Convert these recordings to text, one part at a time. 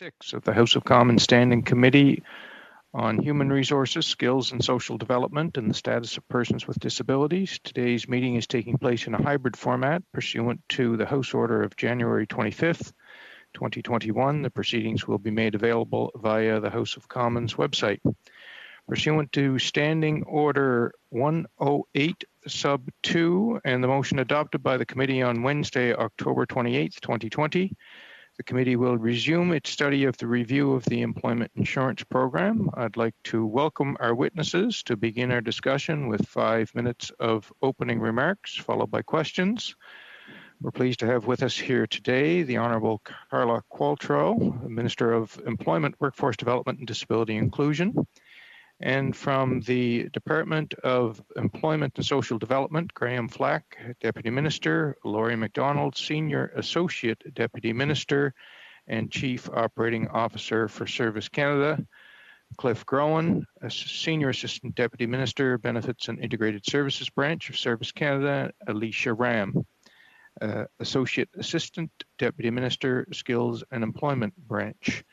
6 of the House of Commons Standing Committee on Human Resources, Skills and Social Development and the Status of Persons with Disabilities. Today's meeting is taking place in a hybrid format pursuant to the House Order of January 25th, 2021. The proceedings will be made available via the House of Commons website. Pursuant to Standing Order 108 Sub 2 and the motion adopted by the committee on Wednesday, October 28th, 2020, the committee will resume its study of the review of the Employment Insurance Program. I'd like to welcome our witnesses to begin our discussion with 5 minutes of opening remarks, followed by questions. We're pleased to have with us here today the Honourable Carla Qualtrough, Minister of Employment, Workforce Development and Disability Inclusion. And from the Department of Employment and Social Development, Graham Flack, Deputy Minister, Laurie McDonald, Senior Associate Deputy Minister and Chief Operating Officer for Service Canada, Cliff Groen, Senior Assistant Deputy Minister, Benefits and Integrated Services Branch of Service Canada, Alicia Ram, Associate Assistant Deputy Minister, Skills and Employment Branch.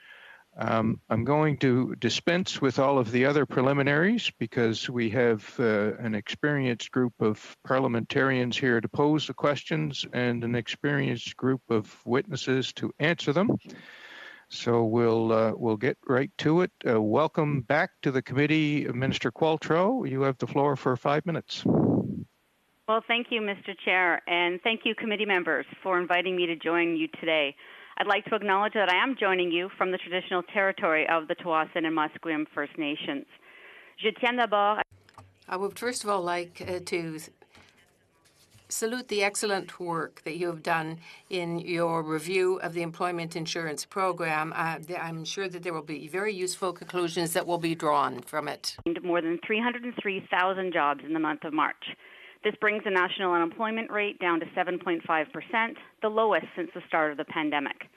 I'm going to dispense with all of the other preliminaries because we have an experienced group of parliamentarians here to pose the questions and an experienced group of witnesses to answer them. So we'll get right to it. Welcome back to the committee, Minister Qualtrough. You have the floor for 5 minutes. Well, thank you, Mr. Chair, and thank you, committee members, for inviting me to join you today. I'd like to acknowledge that I am joining you from the traditional territory of the Tsawwassen and Musqueam First Nations. Je tiens d'abord. I would first of all like to salute the excellent work that you have done in your review of the Employment Insurance Program. I'm sure that there will be very useful conclusions that will be drawn from it. More than 303,000 jobs in the month of March. This brings the national unemployment rate down to 7.5%, the lowest since the start of the pandemic.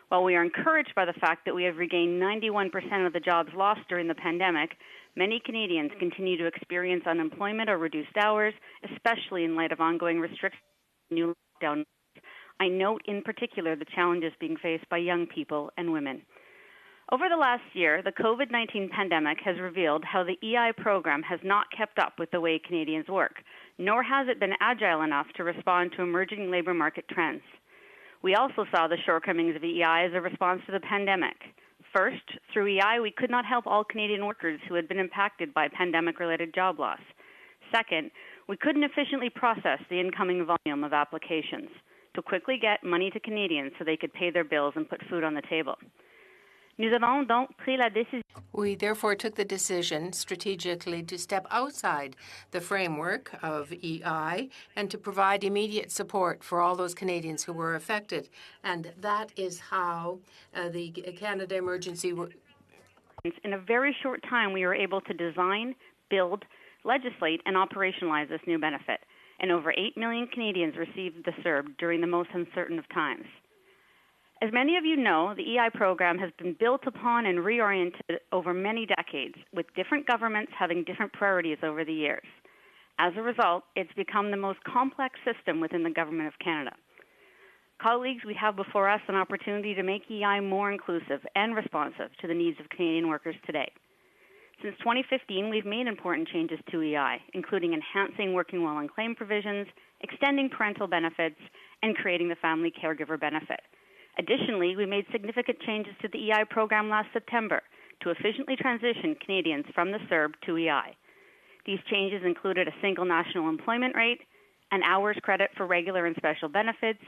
While we are encouraged by the fact that we have regained 91% of the jobs lost during the pandemic, many Canadians continue to experience unemployment or reduced hours, especially in light of ongoing restrictions and new lockdown. I note in particular the challenges being faced by young people and women. Over the last year, the COVID-19 pandemic has revealed how the EI program has not kept up with the way Canadians work, nor has it been agile enough to respond to emerging labour market trends. We also saw the shortcomings of EI as a response to the pandemic. First, through EI, we could not help all Canadian workers who had been impacted by pandemic-related job loss. Second, we couldn't efficiently process the incoming volume of applications to quickly get money to Canadians so they could pay their bills and put food on the table. We therefore took the decision strategically to step outside the framework of EI and to provide immediate support for all those Canadians who were affected. And that is how the Canada Emergency... In a very short time, we were able to design, build, legislate, and operationalize this new benefit. And over 8 million Canadians received the CERB during the most uncertain of times. As many of you know, the EI program has been built upon and reoriented over many decades, with different governments having different priorities over the years. As a result, it's become the most complex system within the Government of Canada. Colleagues, we have before us an opportunity to make EI more inclusive and responsive to the needs of Canadian workers today. Since 2015, we've made important changes to EI, including enhancing working while on claim provisions, extending parental benefits, and creating the family caregiver benefit. Additionally, we made significant changes to the EI program last September to efficiently transition Canadians from the CERB to EI. These changes included a single national employment rate, an hours credit for regular and special benefits,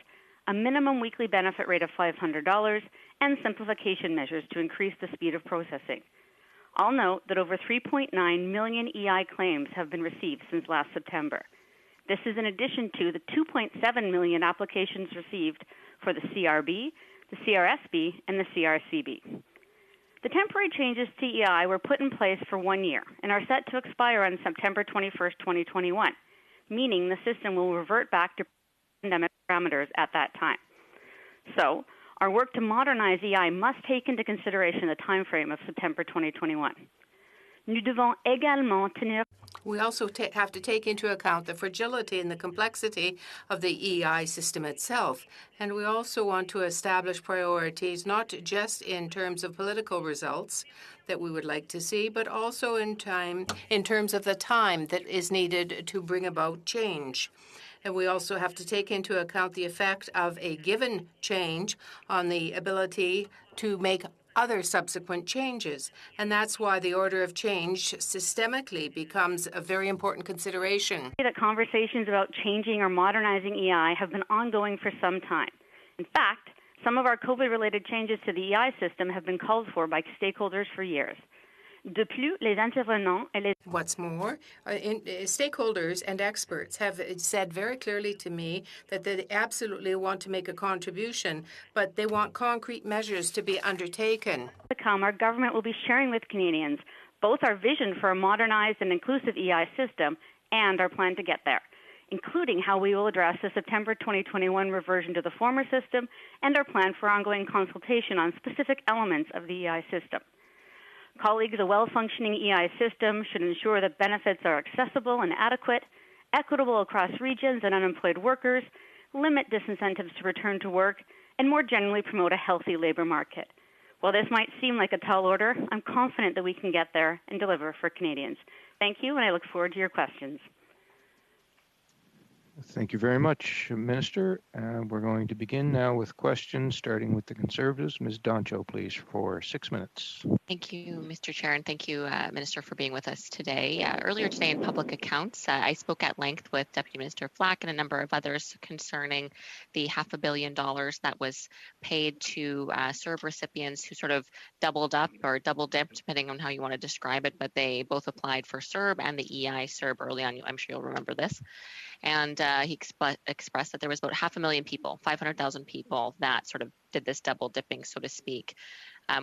a minimum weekly benefit rate of $500, and simplification measures to increase the speed of processing. I'll note that over 3.9 million EI claims have been received since last September. This is in addition to the 2.7 million applications received for the CRB, the CRSB, and the CRCB. The temporary changes to EI were put in place for 1 year and are set to expire on September 21st, 2021, meaning the system will revert back to pandemic parameters at that time. So, our work to modernize EI must take into consideration the time frame of September 2021. Nous devons également tenir We also have to take into account the fragility and the complexity of the EI system itself. And we also want to establish priorities, not just in terms of political results that we would like to see, but also in terms of the time that is needed to bring about change. And we also have to take into account the effect of a given change on the ability to make other subsequent changes. And that's why the order of change systemically becomes a very important consideration. that conversations about changing or modernizing EI have been ongoing for some time. In fact, some of our COVID-related changes to the EI system have been called for by stakeholders for years. De plus, les intervenants et les What's more, stakeholders and experts have said very clearly to me that they absolutely want to make a contribution, but they want concrete measures to be undertaken. to come, our government will be sharing with Canadians both our vision for a modernized and inclusive EI system and our plan to get there, including how we will address the September 2021 reversion to the former system and our plan for ongoing consultation on specific elements of the EI system. Colleagues, a well-functioning EI system should ensure that benefits are accessible and adequate, equitable across regions and unemployed workers, limit disincentives to return to work, and more generally promote a healthy labor market. While this might seem like a tall order, I'm confident that we can get there and deliver for Canadians. Thank you, and I look forward to your questions. Thank you very much, Minister. We're going to begin now with questions, starting with the Conservatives. Ms. Doncho, please, for 6 minutes. Thank you, Mr. Chair, and thank you, Minister, for being with us today. Earlier today in Public Accounts, I spoke at length with Deputy Minister Flack and a number of others concerning the $500 million that was paid to CERB recipients who sort of doubled up or double dipped, depending on how you want to describe it, but they both applied for CERB and the EI CERB early on. I'm sure you'll remember this. And he expressed that there was about 500,000 people, 500,000 people that sort of did this double dipping, so to speak.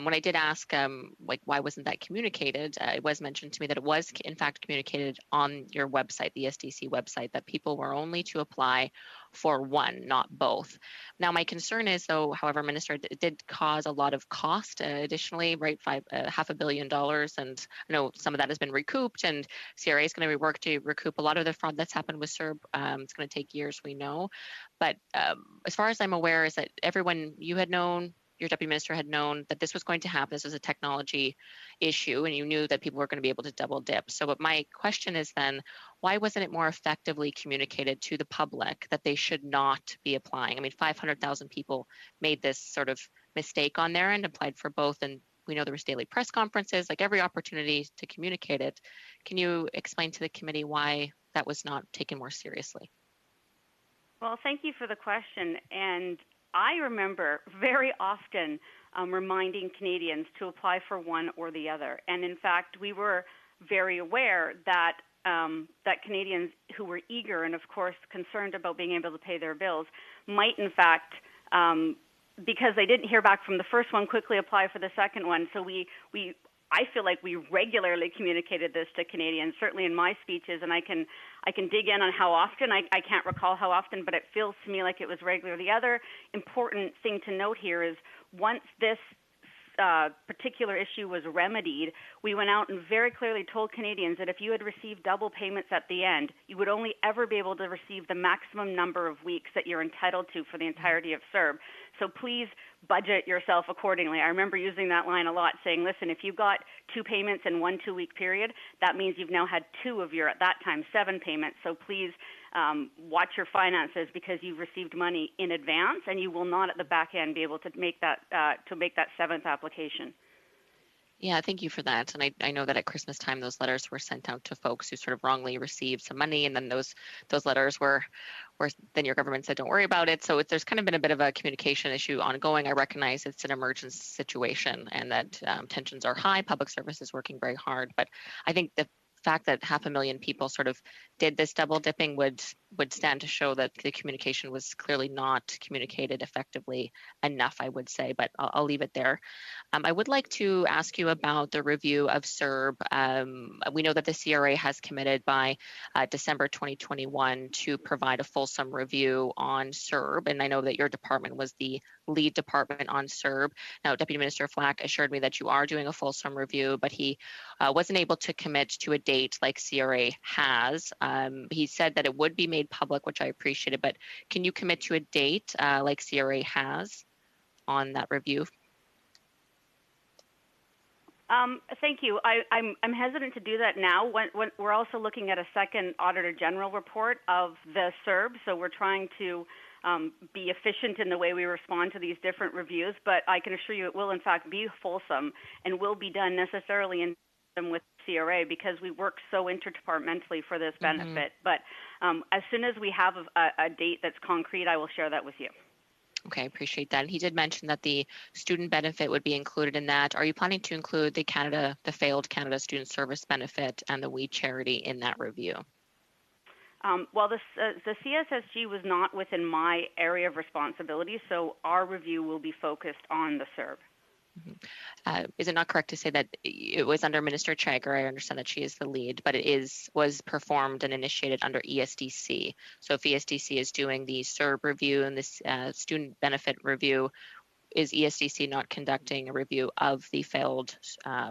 When I did ask, why wasn't that communicated, it was mentioned to me that it was, in fact, communicated on your website, the SDC website, that people were only to apply for one, not both. Now, my concern is, though, however, Minister, it did cause a lot of cost additionally, right? $500 million. And I know some of that has been recouped, and CRA is going to work to recoup a lot of the fraud that's happened with CERB. It's going to take years, we know. But as far as I'm aware, is that everyone you had known, your deputy minister had known that this was going to happen. This was a technology issue, and you knew that people were going to be able to double dip. So, but my question is then, why wasn't it more effectively communicated to the public that they should not be applying? I mean, 500,000 people made this sort of mistake on their end, applied for both, and we know there was daily press conferences, like every opportunity to communicate it. Can you explain to the committee why that was not taken more seriously? Well, thank you for the question. And I remember very often reminding Canadians to apply for one or the other. And in fact, we were very aware that that Canadians who were eager and, of course, concerned about being able to pay their bills might, in fact, because they didn't hear back from the first one, quickly apply for the second one. So I feel like we regularly communicated this to Canadians, certainly in my speeches, and I can dig in on how often. I can't recall how often, but it feels to me like it was regular. The other important thing to note here is once this particular issue was remedied, we went out and very clearly told Canadians that if you had received double payments at the end, you would only ever be able to receive the maximum number of weeks that you're entitled to for the entirety of CERB. So please budget yourself accordingly. I remember using that line a lot, saying, listen, if you got 2 payments in 1 2-week period, that means you've now had 2 of your, at that time, 7 payments. So please watch your finances because you've received money in advance, and you will not at the back end be able to make that 7th application. Yeah, thank you for that. And I know that at Christmas time, those letters were sent out to folks who sort of wrongly received some money, and then those letters were then your government said, don't worry about it. So there's kind of been a bit of a communication issue ongoing. I recognize it's an emergency situation and that tensions are high. Public service is working very hard. But I think the fact that 500,000 people sort of did this double dipping would would stand to show that the communication was clearly not communicated effectively enough, I would say, but I'll leave it there. I would like to ask you about the review of CERB. We know that the CRA has committed by December 2021 to provide a fulsome review on CERB, and I know that your department was the lead department on CERB. Now, Deputy Minister Flack assured me that you are doing a fulsome review, but he wasn't able to commit to a date like CRA has. He said that it would be made public, which I appreciated, but can you commit to a date like CRA has on that review? Thank you. I'm hesitant to do that now. When we're also looking at a second Auditor General report of the CERB, so we're trying to be efficient in the way we respond to these different reviews, but I can assure you it will in fact be fulsome and will be done necessarily in with CRA because we work so interdepartmentally for this benefit. But as soon as we have a date that's concrete, I will share that with you. Okay, I appreciate that. And he did mention that the student benefit would be included in that. Are you planning to include the failed Canada Student Service Benefit and the We Charity in that review? Well, the CSSG was not within my area of responsibility, so our review will be focused on the CERB. Is it not correct to say that it was under Minister Chagger? I understand that she is the lead, but it was performed and initiated under ESDC. So if ESDC is doing the CERB review and this student benefit review, is ESDC not conducting a review of the failed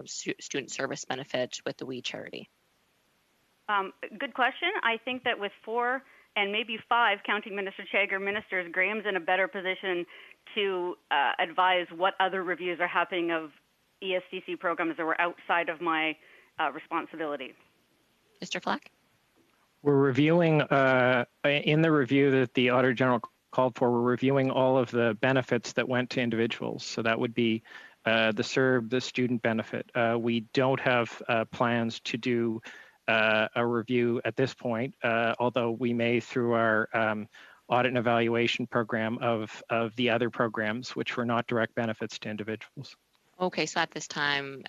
student service benefit with the We Charity? Good question. I think that with 4 and maybe 5, counting Minister Chagger ministers, Graham's in a better position to advise what other reviews are happening of ESDC programs that were outside of my responsibility. Mr. Flack? We're reviewing, in the review that the Auditor General called for, we're reviewing all of the benefits that went to individuals. So that would be the CERB, the student benefit. We don't have plans to do a review at this point, although we may through our audit and evaluation program of the other programs, which were not direct benefits to individuals. Okay, so at this time,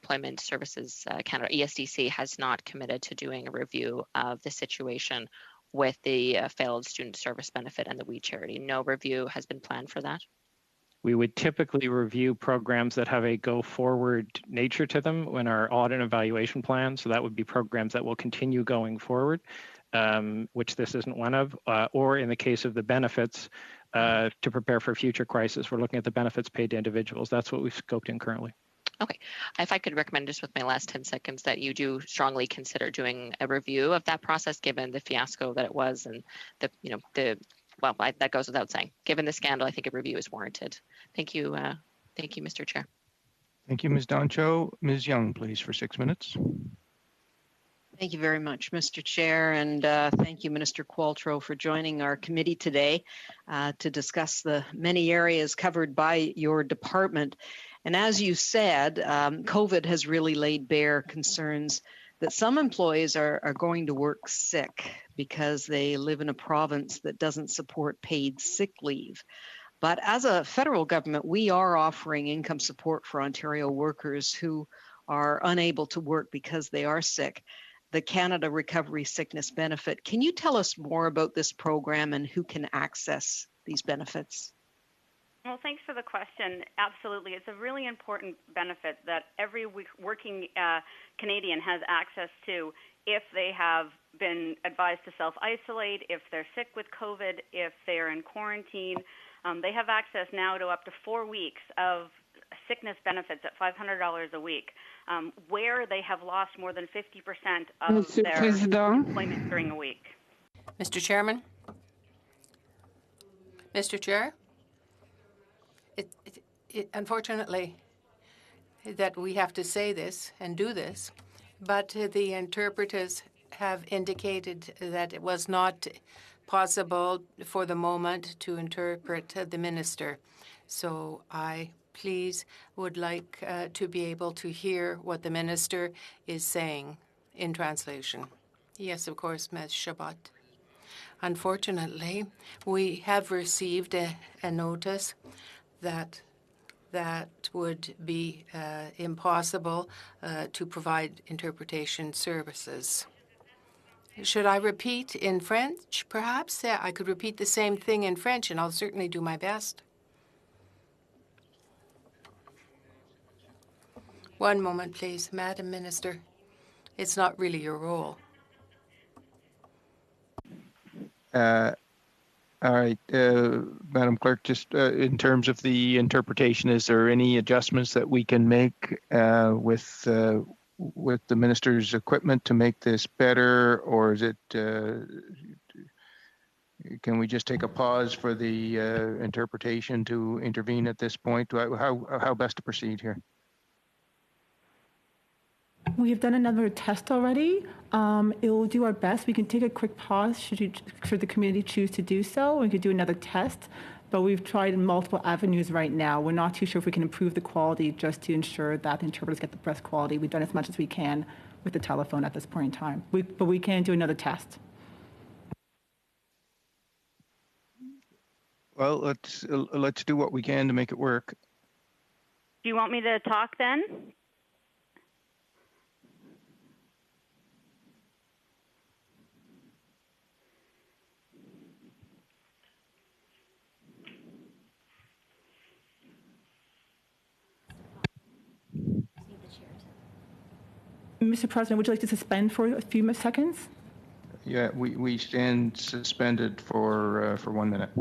Employment Services Canada, ESDC, has not committed to doing a review of the situation with the failed student service benefit and the We Charity. No review has been planned for that? We would typically review programs that have a go-forward nature to them in our audit and evaluation plan. So that would be programs that will continue going forward, which this isn't one of, or in the case of the benefits, to prepare for future crisis, we're looking at the benefits paid to individuals. That's what we've scoped in currently. Okay. If I could recommend just with my last 10 seconds that you do strongly consider doing a review of that process, given the fiasco that it was and that goes without saying. Given the scandal, I think a review is warranted. Thank you. Thank you, Mr. Chair. Thank you, Ms. Doncho. Ms. Young, please, for 6 minutes. Thank you very much, Mr. Chair, and thank you, Minister Qualtrough, for joining our committee today to discuss the many areas covered by your department. And as you said, COVID has really laid bare concerns that some employees are going to work sick because they live in a province that doesn't support paid sick leave. But as a federal government, we are offering income support for Ontario workers who are unable to work because they are sick, the Canada Recovery Sickness Benefit. Can you tell us more about this program and who can access these benefits? Well, thanks for the question. Absolutely. It's a really important benefit that every working Canadian has access to if they have been advised to self-isolate, if they're sick with COVID, if they're in quarantine. They have access now to up to 4 weeks of sickness benefits at $500 a week, where they have lost more than 50% of their employment during a week. Mr. Chairman? Mr. Chair? Unfortunately, that we have to say this and do this, but the interpreters have indicated that it was not possible for the moment to interpret the minister. So I please would like to be able to hear what the minister is saying in translation. Yes, of course, Ms. Chabot. Unfortunately, we have received a notice that would be impossible to provide interpretation services. Should I repeat in French, perhaps? Yeah, I could repeat the same thing in French, and I'll certainly do my best. One moment, please, Madam Minister. It's not really your role. All right, Madam Clerk, just in terms of the interpretation, is there any adjustments that we can make with the minister's equipment to make this better, or is it? Can we just take a pause for the interpretation to intervene at this point? How best to proceed here? We have done another test already. It will do our best. We can take a quick pause should the community choose to do so. We could do another test, but we've tried multiple avenues right now. We're not too sure if we can improve the quality just to ensure that the interpreters get the best quality. We've done as much as we can with the telephone at this point in time, but we can do another test. Well, let's do what we can to make it work. Do you want me to talk then? Mr. President, would you like to suspend for a few seconds? Yeah, we stand suspended for 1 minute.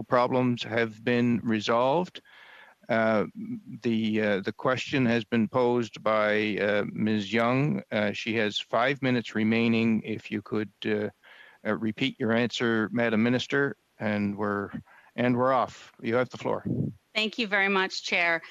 Problems have been resolved. The question has been posed by Ms. Young. She has 5 minutes remaining. If you could repeat your answer, Madam Minister, and we're off. You have the floor. Thank you very much, Chair.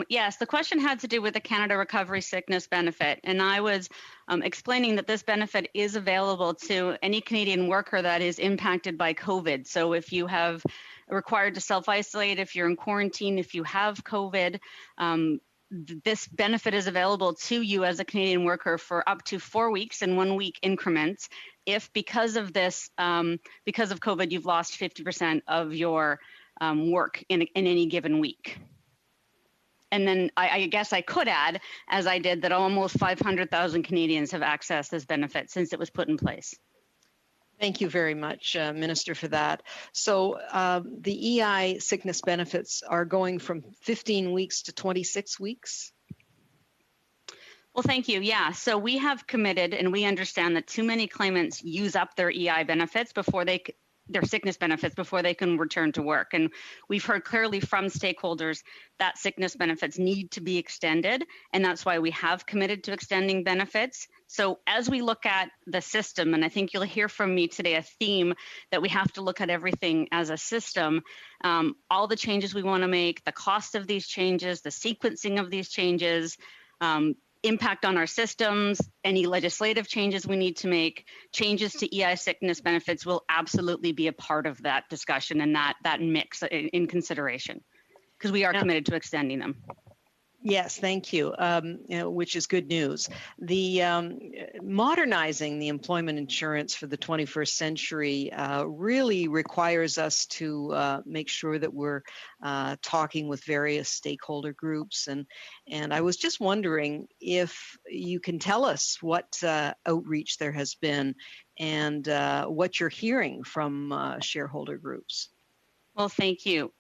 Yes, the question had to do with the Canada Recovery Sickness Benefit, and I was explaining that this benefit is available to any Canadian worker that is impacted by COVID. So if you have required to self-isolate, if you're in quarantine, if you have COVID, this benefit is available to you as a Canadian worker for up to 4 weeks in 1 week increments. If because of this, because of COVID, you've lost 50% of your work in any given week. And then I guess I could add, as I did, that almost 500,000 Canadians have accessed this benefit since it was put in place. Thank you very much, Minister, for that. So the EI sickness benefits are going from 15 weeks to 26 weeks? Well, thank you. Yeah, so we have committed, and we understand that too many claimants use up their EI benefits before their sickness benefits before they can return to work. And we've heard clearly from stakeholders that sickness benefits need to be extended, and that's why we have committed to extending benefits. So as we look at the system, and I think you'll hear from me today a theme that we have to look at everything as a system, all the changes we want to make, the cost of these changes, the sequencing of these changes, impact on our systems, any legislative changes we need to make, changes to EI sickness benefits will absolutely be a part of that discussion and that mix in consideration, because we are committed to extending them. Yes, thank you, which is good news. The modernizing the employment insurance for the 21st century really requires us to make sure that we're talking with various stakeholder groups. And I was just wondering if you can tell us what outreach there has been and what you're hearing from shareholder groups. Well, thank you.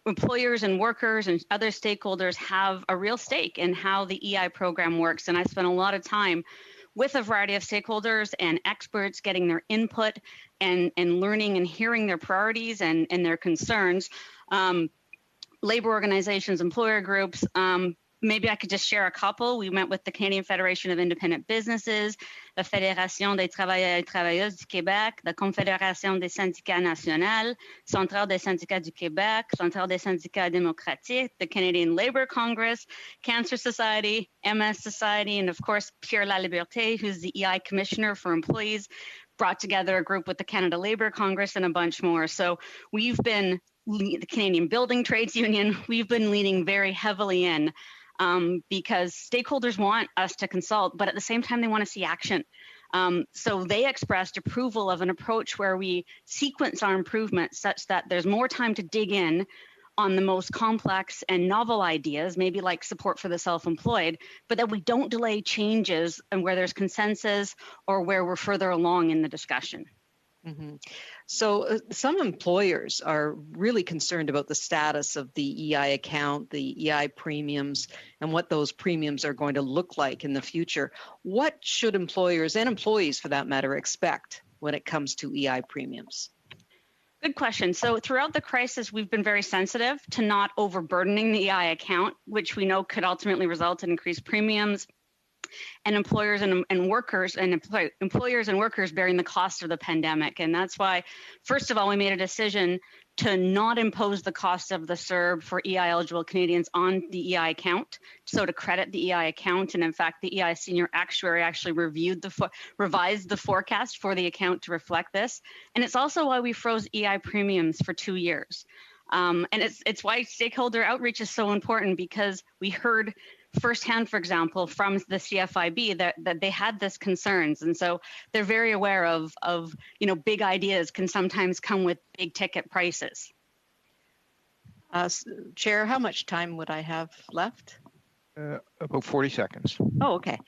Employers and workers and other stakeholders have a real stake in how the EI program works. And I spent a lot of time with a variety of stakeholders and experts getting their input and learning and hearing their priorities and their concerns. Labor organizations, employer groups, maybe I could just share a couple. We met with the Canadian Federation of Independent Businesses, la Fédération des travailleurs et travailleuses du Québec, la Confédération des syndicats nationaux, Centrale des syndicats du Québec, Centrale des syndicats démocratiques, the Canadian Labour Congress, Cancer Society, MS Society, and of course, Pierre Laliberté, who's the EI Commissioner for Employees, brought together a group with the Canada Labour Congress and a bunch more. So we've been the Canadian Building Trades Union, we've been leaning very heavily in because stakeholders want us to consult, but at the same time, they want to see action. So they expressed approval of an approach where we sequence our improvements such that there's more time to dig in on the most complex and novel ideas, maybe like support for the self-employed, but that we don't delay changes and where there's consensus or where we're further along in the discussion. Mm-hmm. So some employers are really concerned about the status of the EI account, the EI premiums, and what those premiums are going to look like in the future. What should employers and employees, for that matter, expect when it comes to EI premiums? Good question. So throughout the crisis, we've been very sensitive to not overburdening the EI account, which we know could ultimately result in increased premiums, and employers and workers and employers and workers bearing the cost of the pandemic. And that's why, first of all, we made a decision to not impose the cost of the CERB for EI eligible Canadians on the EI account, so to credit the EI account. And in fact, the EI senior actuary actually revised the forecast for the account to reflect this. And it's also why we froze EI premiums for 2 years. And it's why stakeholder outreach is so important, because we heard firsthand, for example, from the CFIB that they had this concerns. And so they're very aware of big ideas can sometimes come with big ticket prices. Chair, how much time would I have left? About 40 seconds. Oh, okay.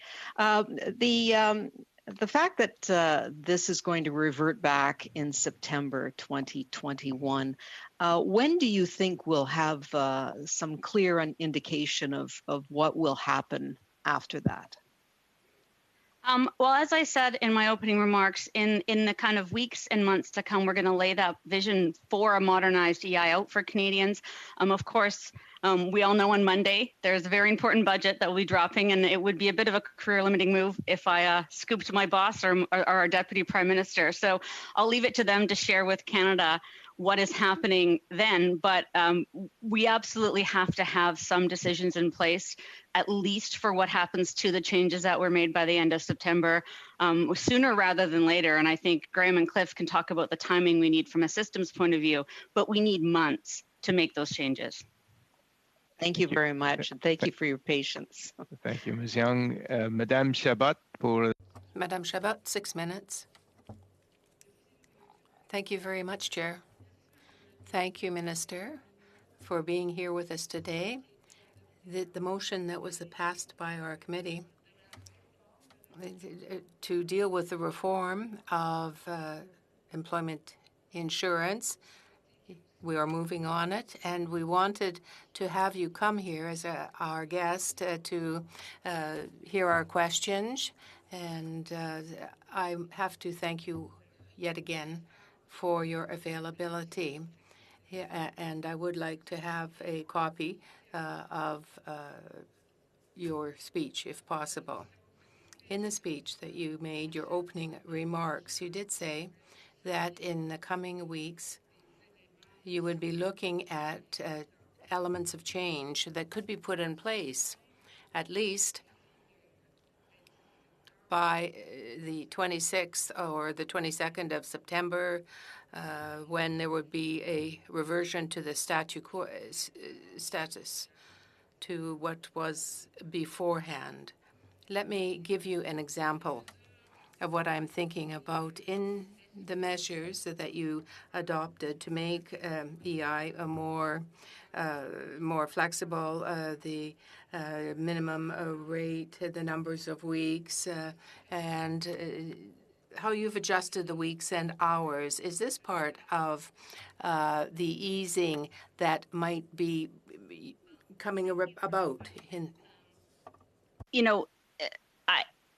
The fact that this is going to revert back in September 2021, when do you think we'll have some clear indication of what will happen after that? Well, as I said in my opening remarks, in the kind of weeks and months to come, we're going to lay that vision for a modernized EI out for Canadians. Of course, we all know on Monday there's a very important budget that will be dropping, and it would be a bit of a career-limiting move if I scooped my boss or our Deputy Prime Minister. So I'll leave it to them to share with Canada what is happening then, but we absolutely have to have some decisions in place, at least for what happens to the changes that were made by the end of September, sooner rather than later. And I think Graham and Cliff can talk about the timing we need from a systems point of view, but we need months to make those changes. Thank you very much, and thank you for your patience. Thank you, Ms. Young. Madame Chabot pour... Madame Chabot, 6 minutes. Thank you very much, Chair. Thank you, Minister, for being here with us today. The motion that was passed by our committee to deal with the reform of employment insurance, we are moving on it, and we wanted to have you come here as our guest to hear our questions. And I have to thank you yet again for your availability. Yeah, and I would like to have a copy of your speech, if possible. In the speech that you made, your opening remarks, you did say that in the coming weeks, you would be looking at elements of change that could be put in place, at least by the 26th or the 22nd of September, when there would be a reversion to the status to what was beforehand. Let me give you an example of what I'm thinking about in the measures that you adopted to make EI a more flexible, the minimum rate, the numbers of weeks, and how you've adjusted the weeks and hours. Is this part of the easing that might be coming about?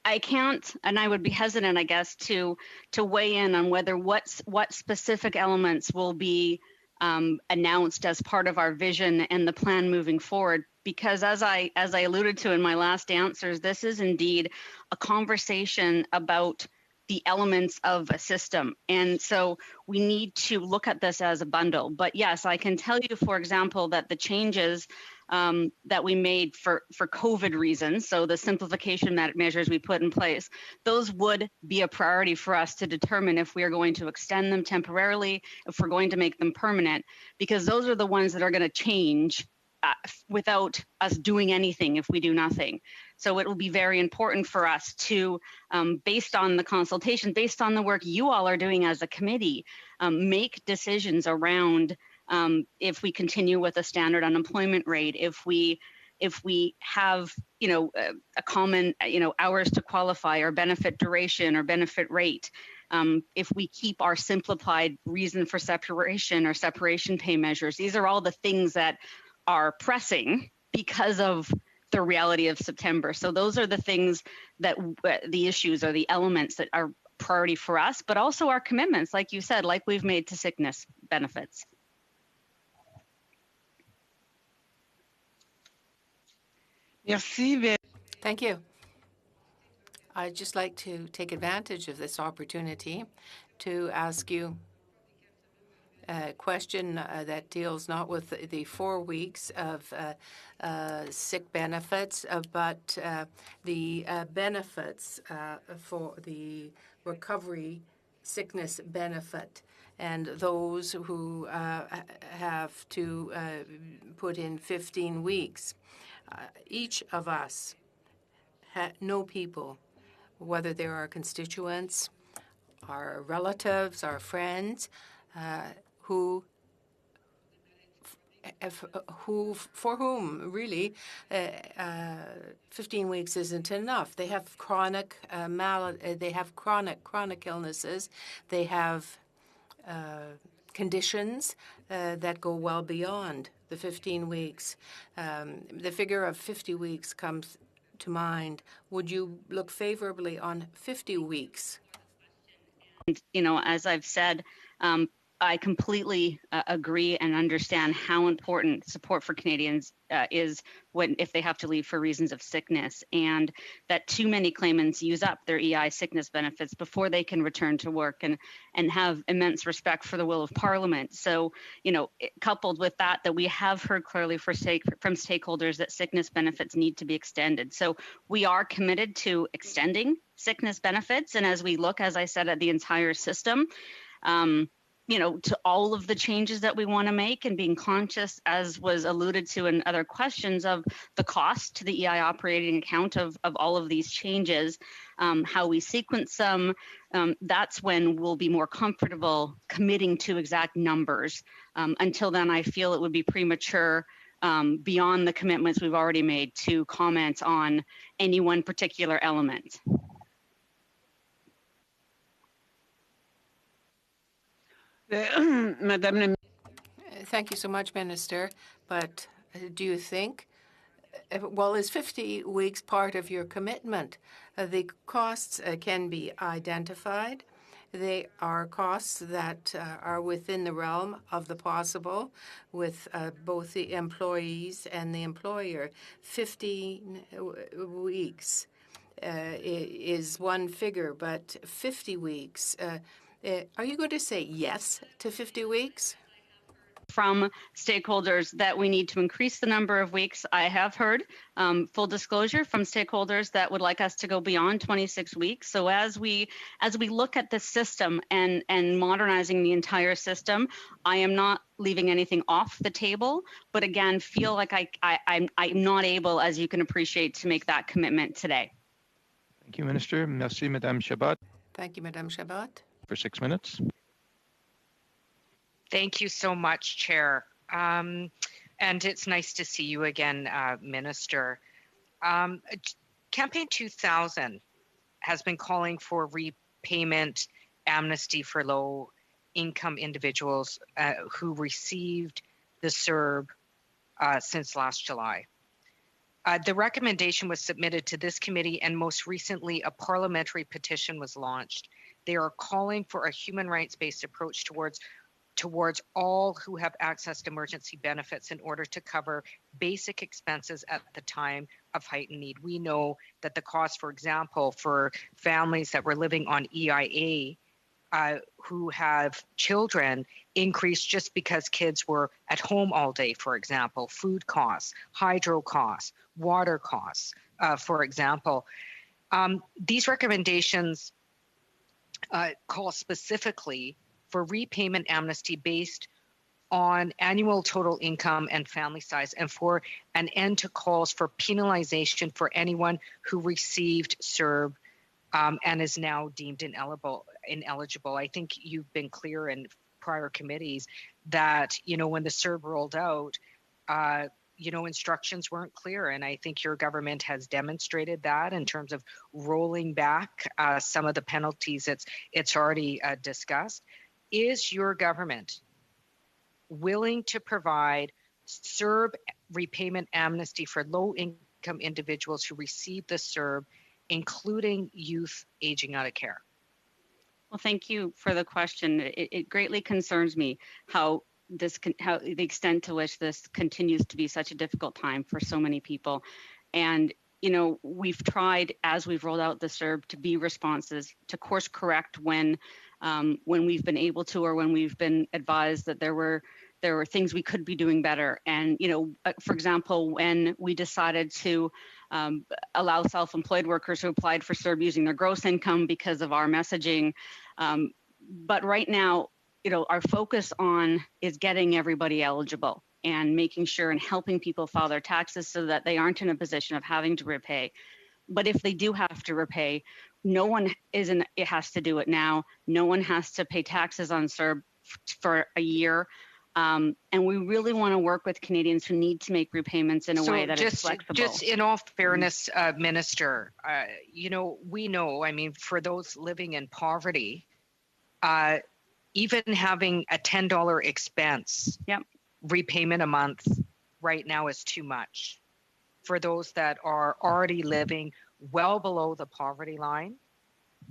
I can't, and I would be hesitant, I guess, to weigh in on whether what specific elements will be announced as part of our vision and the plan moving forward. Because as I alluded to in my last answers, this is indeed a conversation about the elements of a system. And so we need to look at this as a bundle. But yes, I can tell you, for example, that the changes that we made for COVID reasons, so the simplification measures we put in place, those would be a priority for us to determine if we are going to extend them temporarily, if we're going to make them permanent, because those are the ones that are going to change without us doing anything if we do nothing. So it will be very important for us to, based on the consultation, based on the work you all are doing as a committee, make decisions around if we continue with a standard unemployment rate, if we have, a common, hours to qualify, or benefit duration or benefit rate, if we keep our simplified reason for separation or separation pay measures. These are all the things that are pressing because of the reality of September. So those are the things that the issues or the elements that are priority for us, but also our commitments, like you said, like we've made to sickness benefits. Thank you. I'd just like to take advantage of this opportunity to ask you a question that deals not with the 4 weeks of sick benefits, but the benefits for the recovery sickness benefit, and those who have to put in 15 weeks. Each of us know people, whether they're our constituents, our relatives, our friends, for whom really 15 weeks isn't enough. They have chronic chronic illnesses. They have conditions that go well beyond the 15 weeks. The figure of 50 weeks comes to mind. Would you look favorably on 50 weeks? As I've said, I completely agree and understand how important support for Canadians is if they have to leave for reasons of sickness, and that too many claimants use up their EI sickness benefits before they can return to work, and have immense respect for the will of Parliament. So, coupled with that we have heard clearly from stakeholders that sickness benefits need to be extended. So we are committed to extending sickness benefits, and as we look, as I said, at the entire system, to all of the changes that we want to make, and being conscious, as was alluded to in other questions, of the cost to the EI operating account of all of these changes, how we sequence them, that's when we'll be more comfortable committing to exact numbers. Until then, I feel it would be premature, beyond the commitments we've already made, to comment on any one particular element. Thank you so much, Minister. But do you think, is 50 weeks part of your commitment? The costs can be identified. They are costs that are within the realm of the possible with both the employees and the employer. 15 weeks is one figure, but 50 weeks, are you going to say yes to 50 weeks? From stakeholders that we need to increase the number of weeks. I have heard full disclosure from stakeholders that would like us to go beyond 26 weeks. So as we look at the system and modernizing the entire system, I am not leaving anything off the table, but again, feel like I'm not able, as you can appreciate, to make that commitment today. Thank you, Minister. Merci, Madame Chabot. Thank you, Madame Chabot. For 6 minutes. Thank you so much, Chair. And it's nice to see you again, Minister. Campaign 2000 has been calling for repayment amnesty for low-income individuals who received the CERB since last July. The recommendation was submitted to this committee, and most recently, a parliamentary petition was launched. They are calling for a human rights-based approach towards all who have access to emergency benefits in order to cover basic expenses at the time of heightened need. We know that the cost, for example, for families that were living on EIA who have children increased just because kids were at home all day, for example, food costs, hydro costs, water costs, for example. These recommendations call specifically for repayment amnesty based on annual total income and family size, and for an end to calls for penalization for anyone who received CERB and is now deemed ineligible. I think you've been clear in prior committees that, when the CERB rolled out, instructions weren't clear. And I think your government has demonstrated that in terms of rolling back some of the penalties it's already discussed. Is your government willing to provide CERB repayment amnesty for low-income individuals who receive the CERB, including youth aging out of care? Well, thank you for the question. It greatly concerns me how the extent to which this continues to be such a difficult time for so many people. And we've tried, as we've rolled out the CERB, to be responses, to course correct when we've been able to, or when we've been advised that there were things we could be doing better. And for example, when we decided to allow self-employed workers who applied for CERB using their gross income because of our messaging, but right now, our focus is getting everybody eligible and making sure and helping people file their taxes so that they aren't in a position of having to repay. But if they do have to repay, it has to do it now. No one has to pay taxes on CERB for a year. And we really want to work with Canadians who need to make repayments in a way that is flexible. Just in all fairness, Minister, we know, for those living in poverty, even having a $10 expense repayment a month right now is too much for those that are already living well below the poverty line.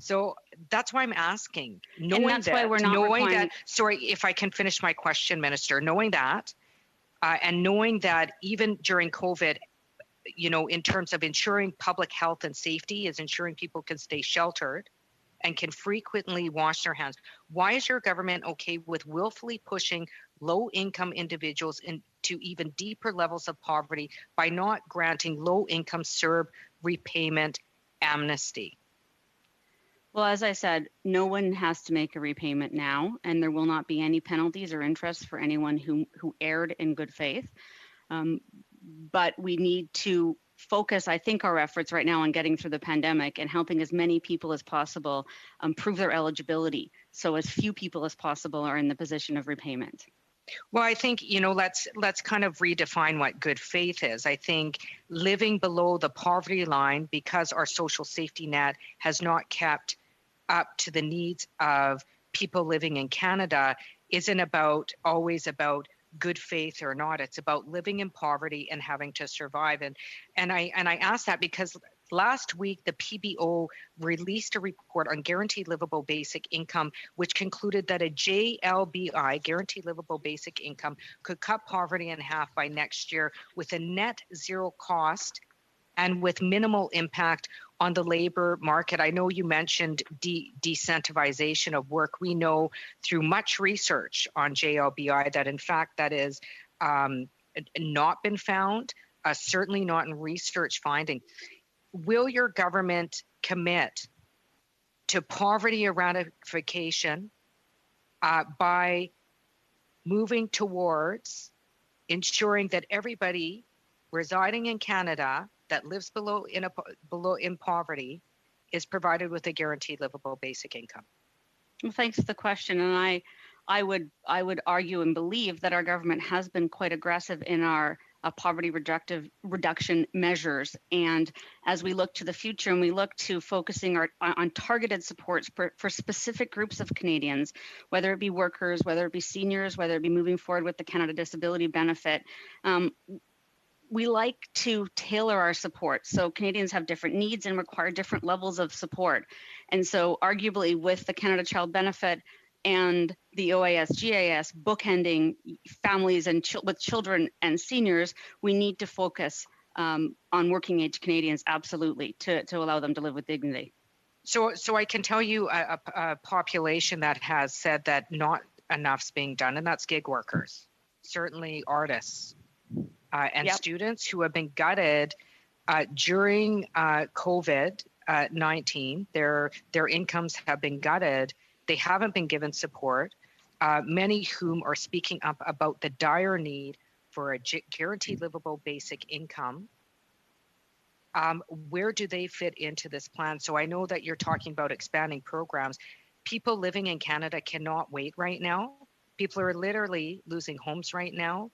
So that's why I'm asking, sorry, if I can finish my question, Minister, knowing that, and knowing that even during COVID, in terms of ensuring public health and safety is ensuring people can stay sheltered and can frequently wash their hands. Why is your government okay with willfully pushing low-income individuals into even deeper levels of poverty by not granting low-income CERB repayment amnesty? Well, as I said, no one has to make a repayment now, and there will not be any penalties or interest for anyone who erred in good faith. But we need to focus, I think, our efforts right now on getting through the pandemic and helping as many people as possible prove their eligibility, so as few people as possible are in the position of repayment. Well, I think, let's kind of redefine what good faith is. I think living below the poverty line because our social safety net has not kept up to the needs of people living in Canada isn't always about good faith or not. It's about living in poverty and having to survive. And I ask that because last week, the PBO released a report on guaranteed livable basic income, which concluded that a JLBI, guaranteed livable basic income, could cut poverty in half by next year with a net zero cost and with minimal impact on the labor market. I know you mentioned decentivization of work. We know through much research on JLBI that in fact that is not been found, certainly not in research finding. Will your government commit to poverty eradication by moving towards ensuring that everybody residing in Canada that lives below in poverty is provided with a guaranteed livable basic income? Well, thanks for the question. And I would argue and believe that our government has been quite aggressive in our poverty reduction measures. And as we look to the future and we look to focusing on targeted supports for specific groups of Canadians, whether it be workers, whether it be seniors, whether it be moving forward with the Canada Disability Benefit, we like to tailor our support. So Canadians have different needs and require different levels of support. And so arguably with the Canada Child Benefit, and the OAS GIS bookending families and with children and seniors, we need to focus on working age Canadians, absolutely, to allow them to live with dignity. So I can tell you a population that has said that not enough's being done, and that's gig workers, certainly artists and students who have been gutted during COVID-19. Their incomes have been gutted. They haven't been given support. Many whom are speaking up about the dire need for a guaranteed livable basic income. Where do they fit into this plan? So I know that you're talking about expanding programs. People living in Canada cannot wait right now. People are literally losing homes right now.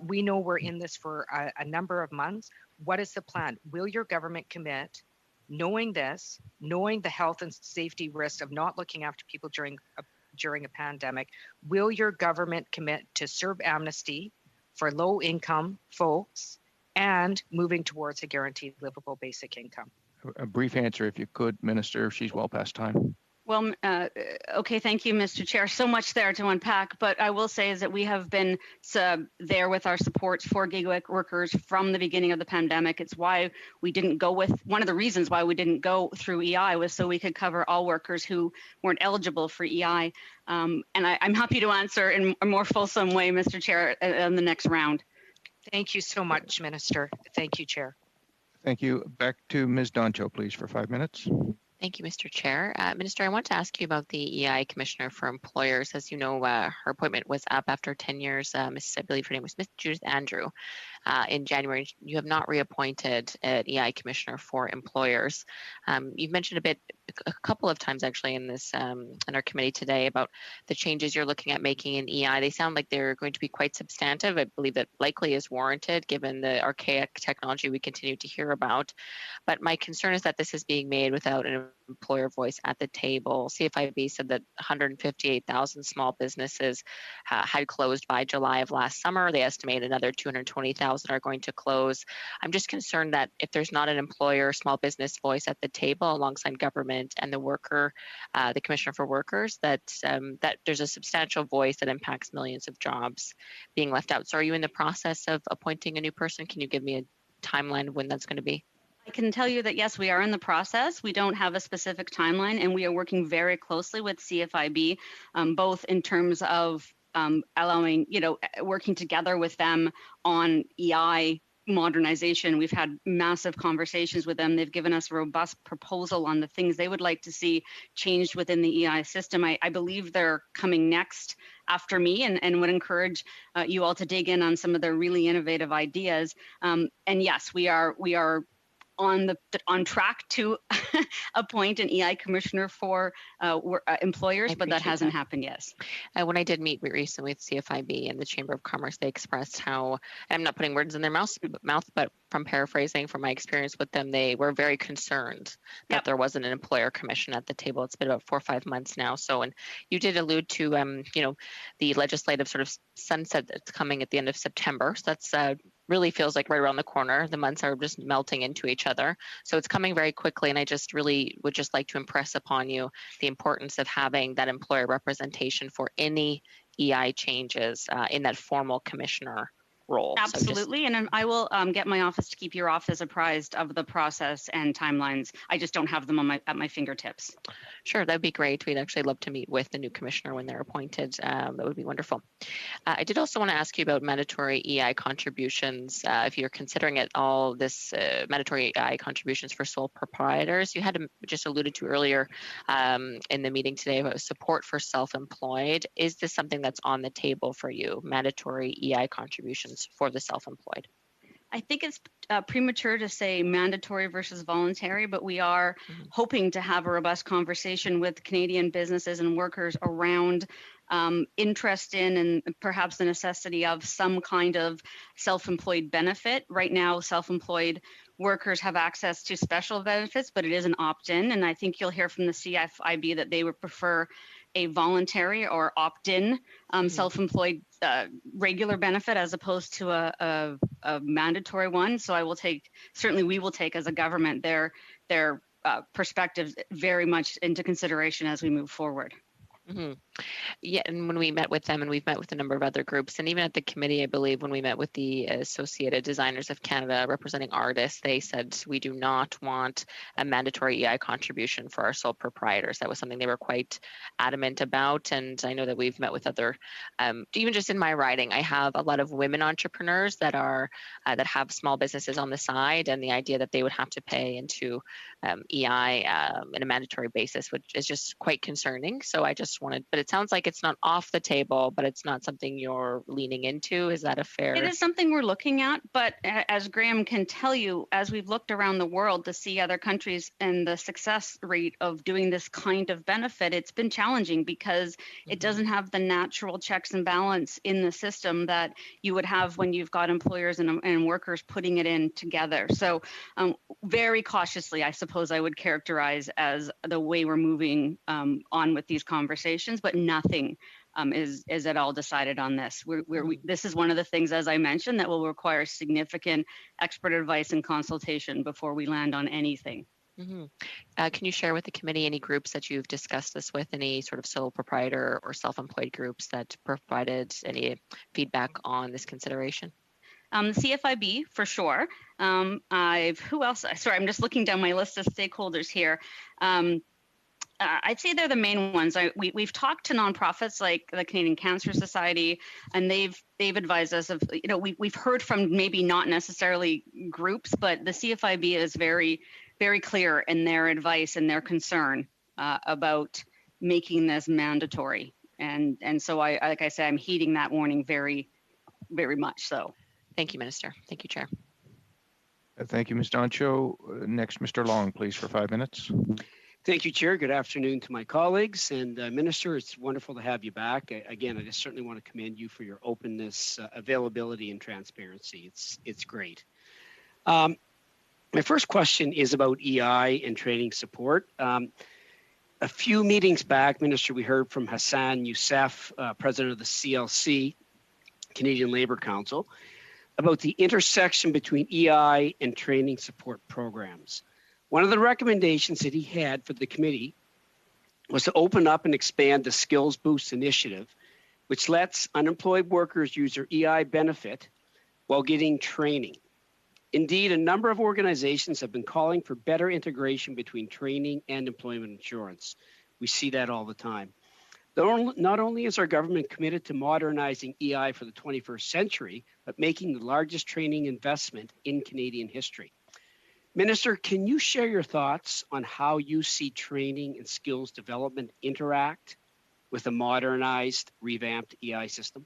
We know we're in this for a number of months. What is the plan? Will your government commit, knowing this, knowing the health and safety risk of not looking after people during a pandemic, will your government commit to serve amnesty for low-income folks and moving towards a guaranteed livable basic income? A brief answer, if you could, Minister. She's well past time. Well, okay, thank you, Mr. Chair. So much there to unpack, but I will say is that we have been there with our supports for gig workers from the beginning of the pandemic. It's why we didn't go with, one of the reasons why we didn't go through EI was so we could cover all workers who weren't eligible for EI. And I'm happy to answer in a more fulsome way, Mr. Chair, in the next round. Thank you so much, Minister. Thank you, Chair. Thank you. Back to Ms. Doncho, please, for 5 minutes. Thank you, Mr. Chair. Minister, I want to ask you about the EI Commissioner for Employers. As you know, her appointment was up after 10 years. I believe her name was Ms. Judith Andrew. In January, you have not reappointed an EI Commissioner for Employers. You've mentioned a couple of times actually in this in our committee today about the changes you're looking at making in EI. They sound like they're going to be quite substantive. I believe that likely is warranted given the archaic technology we continue to hear about. But my concern is that this is being made without an employer voice at the table. CFIB said that 158,000 small businesses had closed by July of last summer. They estimate another 220,000 are going to close. I'm just concerned that if there's not an employer small business voice at the table alongside government and the worker, the Commissioner for Workers, that there's a substantial voice that impacts millions of jobs being left out. So are you in the process of appointing a new person? Can you give me a timeline of when that's going to be? I can tell you that, yes, we are in the process. We don't have a specific timeline, and we are working very closely with CFIB, both in terms of allowing, working together with them on EI modernization. We've had massive conversations with them. They've given us a robust proposal on the things they would like to see changed within the EI system. I believe they're coming next after me and would encourage you all to dig in on some of their really innovative ideas. And yes, we are on track to appoint an EI commissioner for employers, but that hasn't happened yet. When I did meet recently with CFIB and the Chamber of Commerce, they expressed how, and I'm not putting words in their mouth, but from paraphrasing from my experience with them, they were very concerned that there wasn't an employer commission at the table. It's been about 4 or 5 months now. So, and you did allude to, the legislative sort of sunset that's coming at the end of September. So that's really feels like right around the corner. The months are just melting into each other. So it's coming very quickly. And I just really would just like to impress upon you the importance of having that employer representation for any EI changes in that formal commissioner role. Absolutely. And I will get my office to keep your office apprised of the process and timelines. I just don't have them at my fingertips. Sure, that'd be great. We'd actually love to meet with the new commissioner when they're appointed. That would be wonderful. I did also want to ask you about mandatory EI contributions. If you're considering it all this mandatory EI contributions for sole proprietors, you had just alluded to earlier in the meeting today about support for self-employed. Is this something that's on the table for you, mandatory EI contributions for the self-employed? I think it's premature to say mandatory versus voluntary, but we are hoping to have a robust conversation with Canadian businesses and workers around interest in and perhaps the necessity of some kind of self-employed benefit. Right now, self-employed workers have access to special benefits, but it is an opt-in. And I think you'll hear from the CFIB that they would prefer a voluntary or opt-in self-employed regular benefit as opposed to a mandatory one. So we will take as a government their perspectives very much into consideration as we move forward. Mm-hmm. Yeah, and when we met with them, and we've met with a number of other groups, and even at the committee, I believe when we met with the Associated Designers of Canada representing artists, they said we do not want a mandatory EI contribution for our sole proprietors. That was something they were quite adamant about, and I know that we've met with other, even just in my riding, I have a lot of women entrepreneurs that are that have small businesses on the side, and the idea that they would have to pay into EI in a mandatory basis, which is just quite concerning. So I just wanted, but it sounds like it's not off the table, but it's not something you're leaning into. Is that a fair? It is something we're looking at, but as Graham can tell you, as we've looked around the world to see other countries and the success rate of doing this kind of benefit, it's been challenging because it doesn't have the natural checks and balance in the system that you would have when you've got employers and workers putting it in together. So very cautiously, I suppose I would characterize as the way we're moving on with these conversations, but nothing is at all decided on this. This is one of the things, as I mentioned, that will require significant expert advice and consultation before we land on anything. Mm-hmm. Can you share with the committee any groups that you've discussed this with, any sort of sole proprietor or self-employed groups that provided any feedback on this consideration? The CFIB for sure. Who else? Sorry, I'm just looking down my list of stakeholders here. I'd say they're the main ones. We've talked to nonprofits like the Canadian Cancer Society, and they've advised us of, we've heard from maybe not necessarily groups, but the CFIB is very, very clear in their advice and their concern about making this mandatory. And so like I said, I'm heeding that warning very, very much so. Thank you, Minister. Thank you, Chair. Thank you, Ms. Doncho. Next, Mr. Long, please, for 5 minutes. Thank you, Chair. Good afternoon to my colleagues. And Minister, it's wonderful to have you back. Again, I just certainly want to commend you for your openness, availability, and transparency. It's great. My first question is about EI and training support. A few meetings back, Minister, we heard from Hassan Youssef, President of the CLC, Canadian Labour Council, about the intersection between EI and training support programs. One of the recommendations that he had for the committee was to open up and expand the Skills Boost initiative, which lets unemployed workers use their EI benefit while getting training. Indeed, a number of organizations have been calling for better integration between training and employment insurance. We see that all the time. Not only is our government committed to modernizing EI for the 21st century, but making the largest training investment in Canadian history. Minister, can you share your thoughts on how you see training and skills development interact with a modernized, revamped EI system?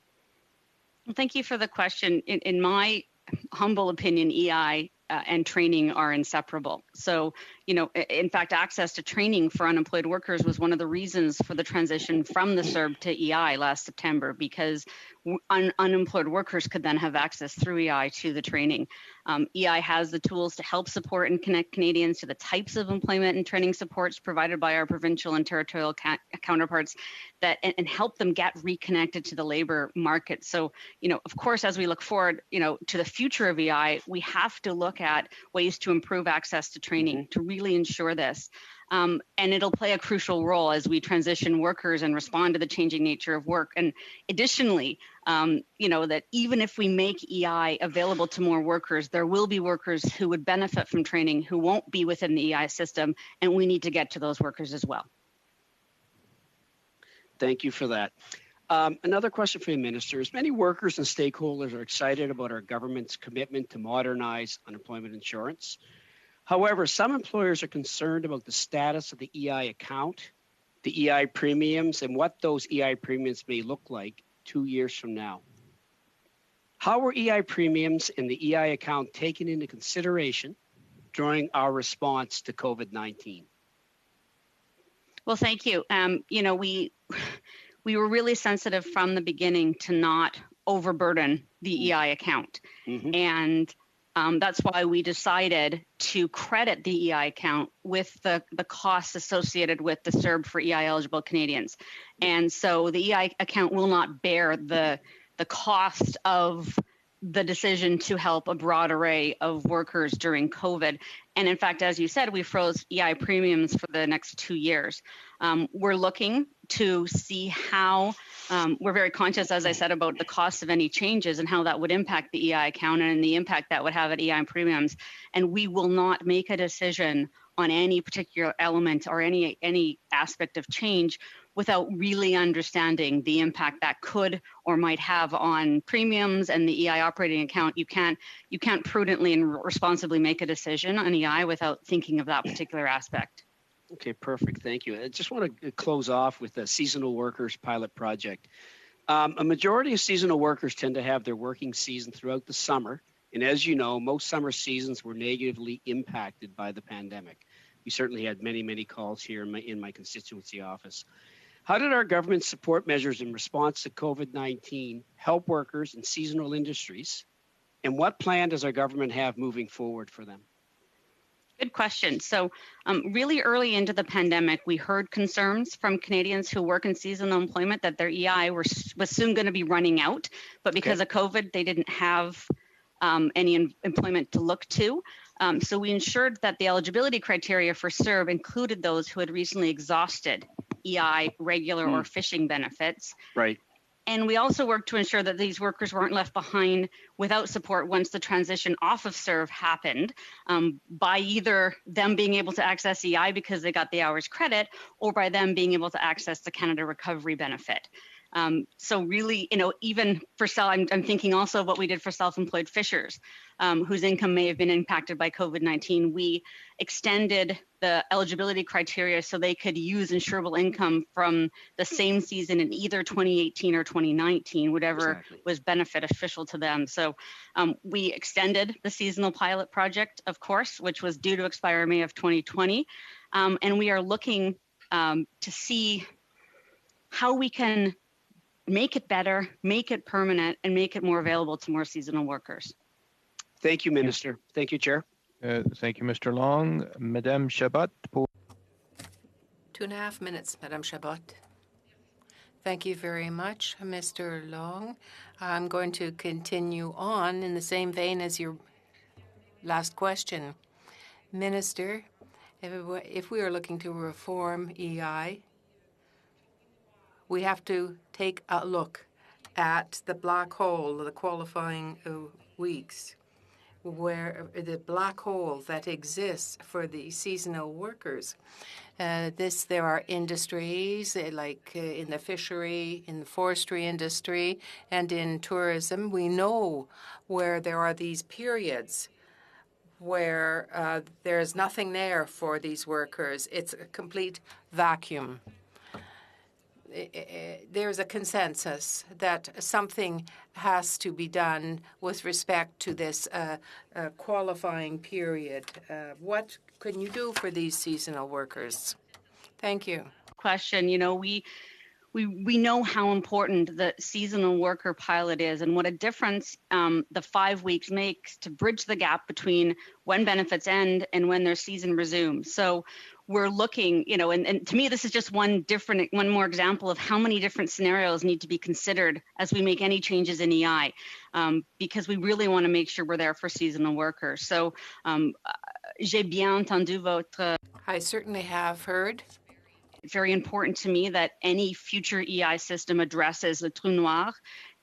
Well, thank you for the question. In my humble opinion, EI and training are inseparable. So, in fact, access to training for unemployed workers was one of the reasons for the transition from the CERB to EI last September, because unemployed workers could then have access through EI to the training. EI has the tools to help support and connect Canadians to the types of employment and training supports provided by our provincial and territorial counterparts and help them get reconnected to the labor market. So, of course, as we look forward, to the future of EI, we have to look at ways to improve access to training to really ensure this. And it'll play a crucial role as we transition workers and respond to the changing nature of work. And additionally, that even if we make EI available to more workers, there will be workers who would benefit from training who won't be within the EI system, and we need to get to those workers as well. Thank you for that. Another question for you, Minister. Many workers and stakeholders are excited about our government's commitment to modernize unemployment insurance. However, some employers are concerned about the status of the EI account, the EI premiums, and what those EI premiums may look like 2 years from now. How were EI premiums and the EI account taken into consideration during our response to COVID-19? Well, thank you. We were really sensitive from the beginning to not overburden the EI account. Mm-hmm. And that's why we decided to credit the EI account with the costs associated with the CERB for EI eligible Canadians. And so the EI account will not bear the cost of the decision to help a broad array of workers during COVID. And in fact, as you said, we froze EI premiums for the next 2 years. We're looking to see how we're very conscious, as I said, about the cost of any changes and how that would impact the EI account and the impact that would have at EI premiums. And we will not make a decision on any particular element or any aspect of change without really understanding the impact that could or might have on premiums and the EI operating account. You can't prudently and responsibly make a decision on EI without thinking of that particular aspect. Okay, perfect. Thank you. I just want to close off with the seasonal workers pilot project. A majority of seasonal workers tend to have their working season throughout the summer. And as you know, most summer seasons were negatively impacted by the pandemic. We certainly had many, many calls here in my constituency office. How did our government support measures in response to COVID-19 help workers in seasonal industries? And what plan does our government have moving forward for them? Good question. So really early into the pandemic, we heard concerns from Canadians who work in seasonal employment that their EI was soon going to be running out. But because of COVID, they didn't have any employment to look to. So we ensured that the eligibility criteria for CERB included those who had recently exhausted EI, regular or fishing benefits. Right. And we also worked to ensure that these workers weren't left behind without support once the transition off of CERB happened, by either them being able to access EI because they got the hours credit, or by them being able to access the Canada Recovery Benefit. So really, even for I'm thinking also of what we did for self-employed fishers, whose income may have been impacted by COVID-19. We extended the eligibility criteria so they could use insurable income from the same season in either 2018 or 2019, whatever was beneficial to them. So we extended the seasonal pilot project, of course, which was due to expire in May of 2020. And we are looking to see how we can make it better, make it permanent, and make it more available to more seasonal workers. Thank you, Minister. Thank you, Chair. Thank you, Mr. Long. Madame Chabot. 2.5 minutes, Madame Chabot. Thank you very much, Mr. Long. I'm going to continue on in the same vein as your last question. Minister, if we are looking to reform EI, we have to take a look at the black hole, the qualifying weeks, where the black hole that exists for the seasonal workers. There are industries like in the fishery, in the forestry industry, and in tourism. We know where there are these periods where there's nothing there for these workers. It's a complete vacuum. There's a consensus that something has to be done with respect to this qualifying period. What can you do for these seasonal workers? Thank you. Question. We know how important the seasonal worker pilot is and what a difference the 5 weeks makes to bridge the gap between when benefits end and when their season resumes. So we're looking, and to me, this is just one more example of how many different scenarios need to be considered as we make any changes in EI, because we really want to make sure we're there for seasonal workers. So j'ai bien entendu votre... I certainly have heard. It's very important to me that any future EI system addresses the trou noir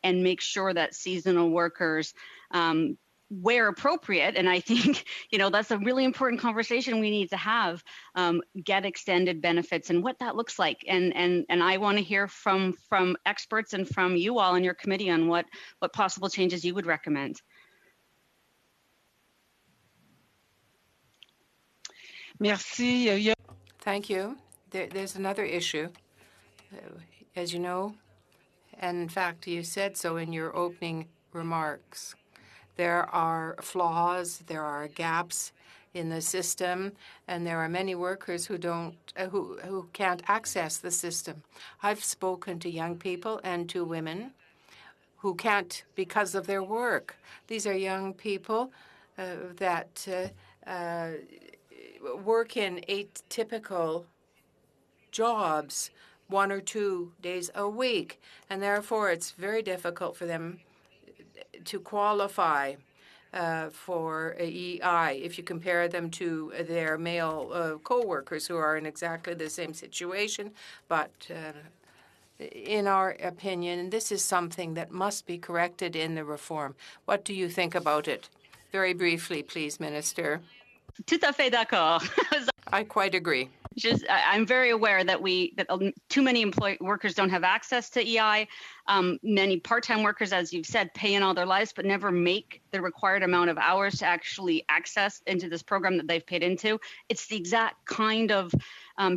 and make sure that seasonal workers, where appropriate, and I think, that's a really important conversation we need to have, get extended benefits and what that looks like. And I want to hear from experts and from you all in your committee on what possible changes you would recommend. Merci. Thank you. There's another issue, as you know, and in fact, you said so in your opening remarks. There are flaws, there are gaps in the system, and there are many workers who can't access the system. I've spoken to young people and to women who can't because of their work. These are young people that work in atypical jobs 1 or 2 days a week, and therefore it's very difficult for them to qualify for EI if you compare them to their male co-workers who are in exactly the same situation. But in our opinion, this is something that must be corrected in the reform. What do you think about it? Very briefly, please, Minister. Tout à fait d'accord. I quite agree. I'm very aware that too many workers don't have access to EI. Many part-time workers, as you've said, pay in all their lives, but never make the required amount of hours to actually access into this program that they've paid into. It's the exact kind of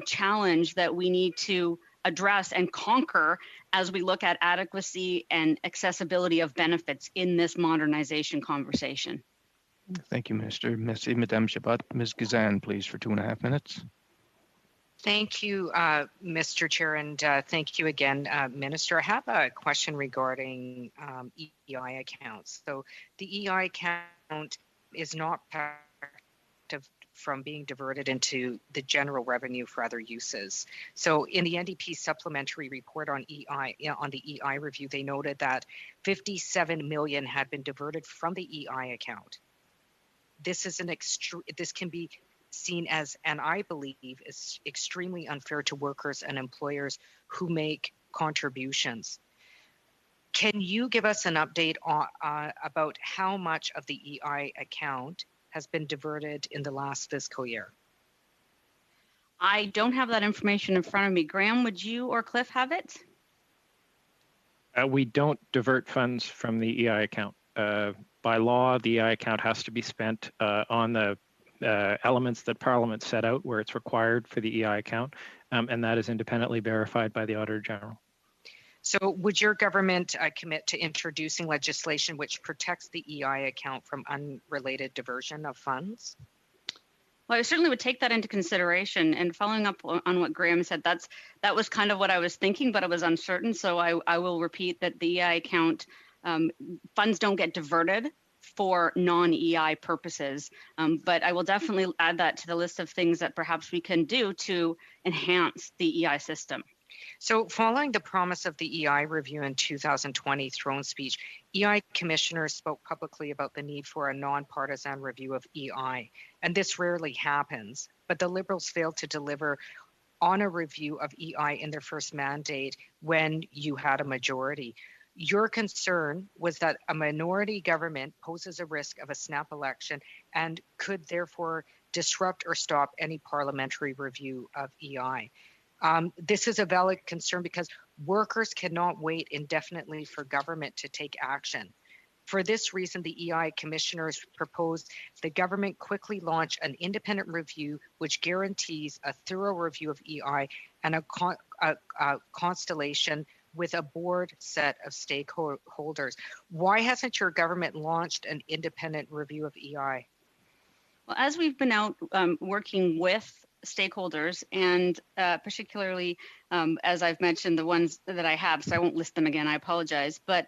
challenge that we need to address and conquer as we look at adequacy and accessibility of benefits in this modernization conversation. Thank you, Minister. Merci, Madame Chabot. Ms. Gazan, please, for 2.5 minutes. Thank you, Mr. Chair, and thank you again, Minister. I have a question regarding EI accounts. So the EI account is not part of from being diverted into the general revenue for other uses. So in the NDP supplementary report on EI, on the EI review, they noted that 57 million had been diverted from the EI account. This is this can be seen as, and I believe is extremely unfair to workers and employers who make contributions. Can you give us an update on about how much of the EI account has been diverted in the last fiscal year? I don't have that information in front of me. Graham, would you or Cliff have it? We don't divert funds from the EI account. By law, the EI account has to be spent on the elements that Parliament set out where it's required for the EI account, and that is independently verified by the Auditor General. So would your government commit to introducing legislation which protects the EI account from unrelated diversion of funds? Well, I certainly would take that into consideration. And following up on what Graham said, that was kind of what I was thinking, but I was uncertain. So I will repeat that the EI account, funds don't get diverted for non-EI purposes. But I will definitely add that to the list of things that perhaps we can do to enhance the EI system. So following the promise of the EI review in 2020 throne speech, EI commissioners spoke publicly about the need for a nonpartisan review of EI. And this rarely happens, but the Liberals failed to deliver on a review of EI in their first mandate when you had a majority. Your concern was that a minority government poses a risk of a snap election and could therefore disrupt or stop any parliamentary review of EI. This is a valid concern because workers cannot wait indefinitely for government to take action. For this reason, the EI commissioners proposed the government quickly launch an independent review which guarantees a thorough review of EI and a constellation with a board set of stakeholders. Why hasn't your government launched an independent review of EI? Well, as we've been out working with stakeholders and particularly, as I've mentioned, the ones that I have, so I won't list them again, I apologize, but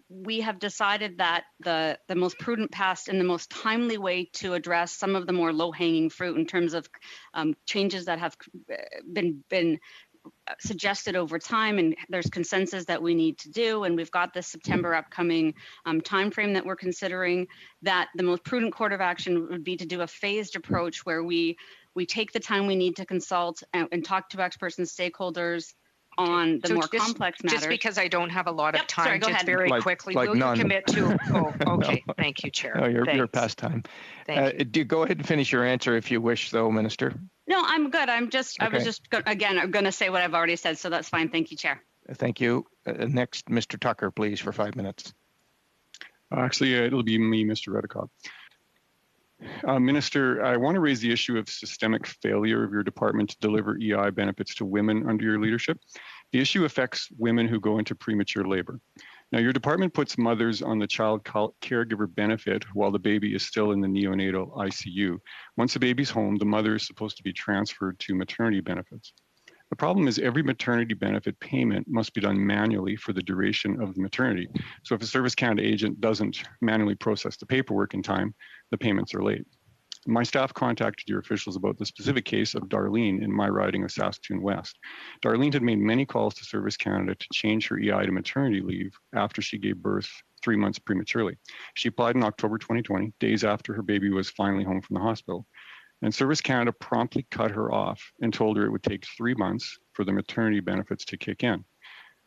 we have decided that the most prudent path and the most timely way to address some of the more low-hanging fruit in terms of changes that have been suggested over time, and there's consensus that we need to do, and we've got this September upcoming timeframe that we're considering, that the most prudent course of action would be to do a phased approach where we take the time we need to consult and talk to experts and stakeholders on the more complex matters. Just because I don't have a lot of time, sorry, go just ahead. very quickly, will you commit to? Oh, okay. No. Thank you, Chair. No, you're past time. Do go ahead and finish your answer if you wish, though, Minister. No, I'm good. I was just again, I'm going to say what I've already said, so that's fine. Thank you, Chair. Thank you. Next, Mr. Tucker, please, for 5 minutes. Actually, it'll be me, Mr. Redekop. Minister, I want to raise the issue of systemic failure of your department to deliver EI benefits to women under your leadership. The issue affects women who go into premature labor. Now, your department puts mothers on the child caregiver benefit while the baby is still in the neonatal ICU. Once the baby's home, the mother is supposed to be transferred to maternity benefits. The problem is every maternity benefit payment must be done manually for the duration of the maternity. So if a Service Canada agent doesn't manually process the paperwork in time, the payments are late. My staff contacted your officials about the specific case of Darlene in my riding of Saskatoon West. Darlene had made many calls to Service Canada to change her EI to maternity leave after she gave birth 3 months prematurely. She applied in October 2020, days after her baby was finally home from the hospital. And Service Canada promptly cut her off and told her it would take 3 months for the maternity benefits to kick in.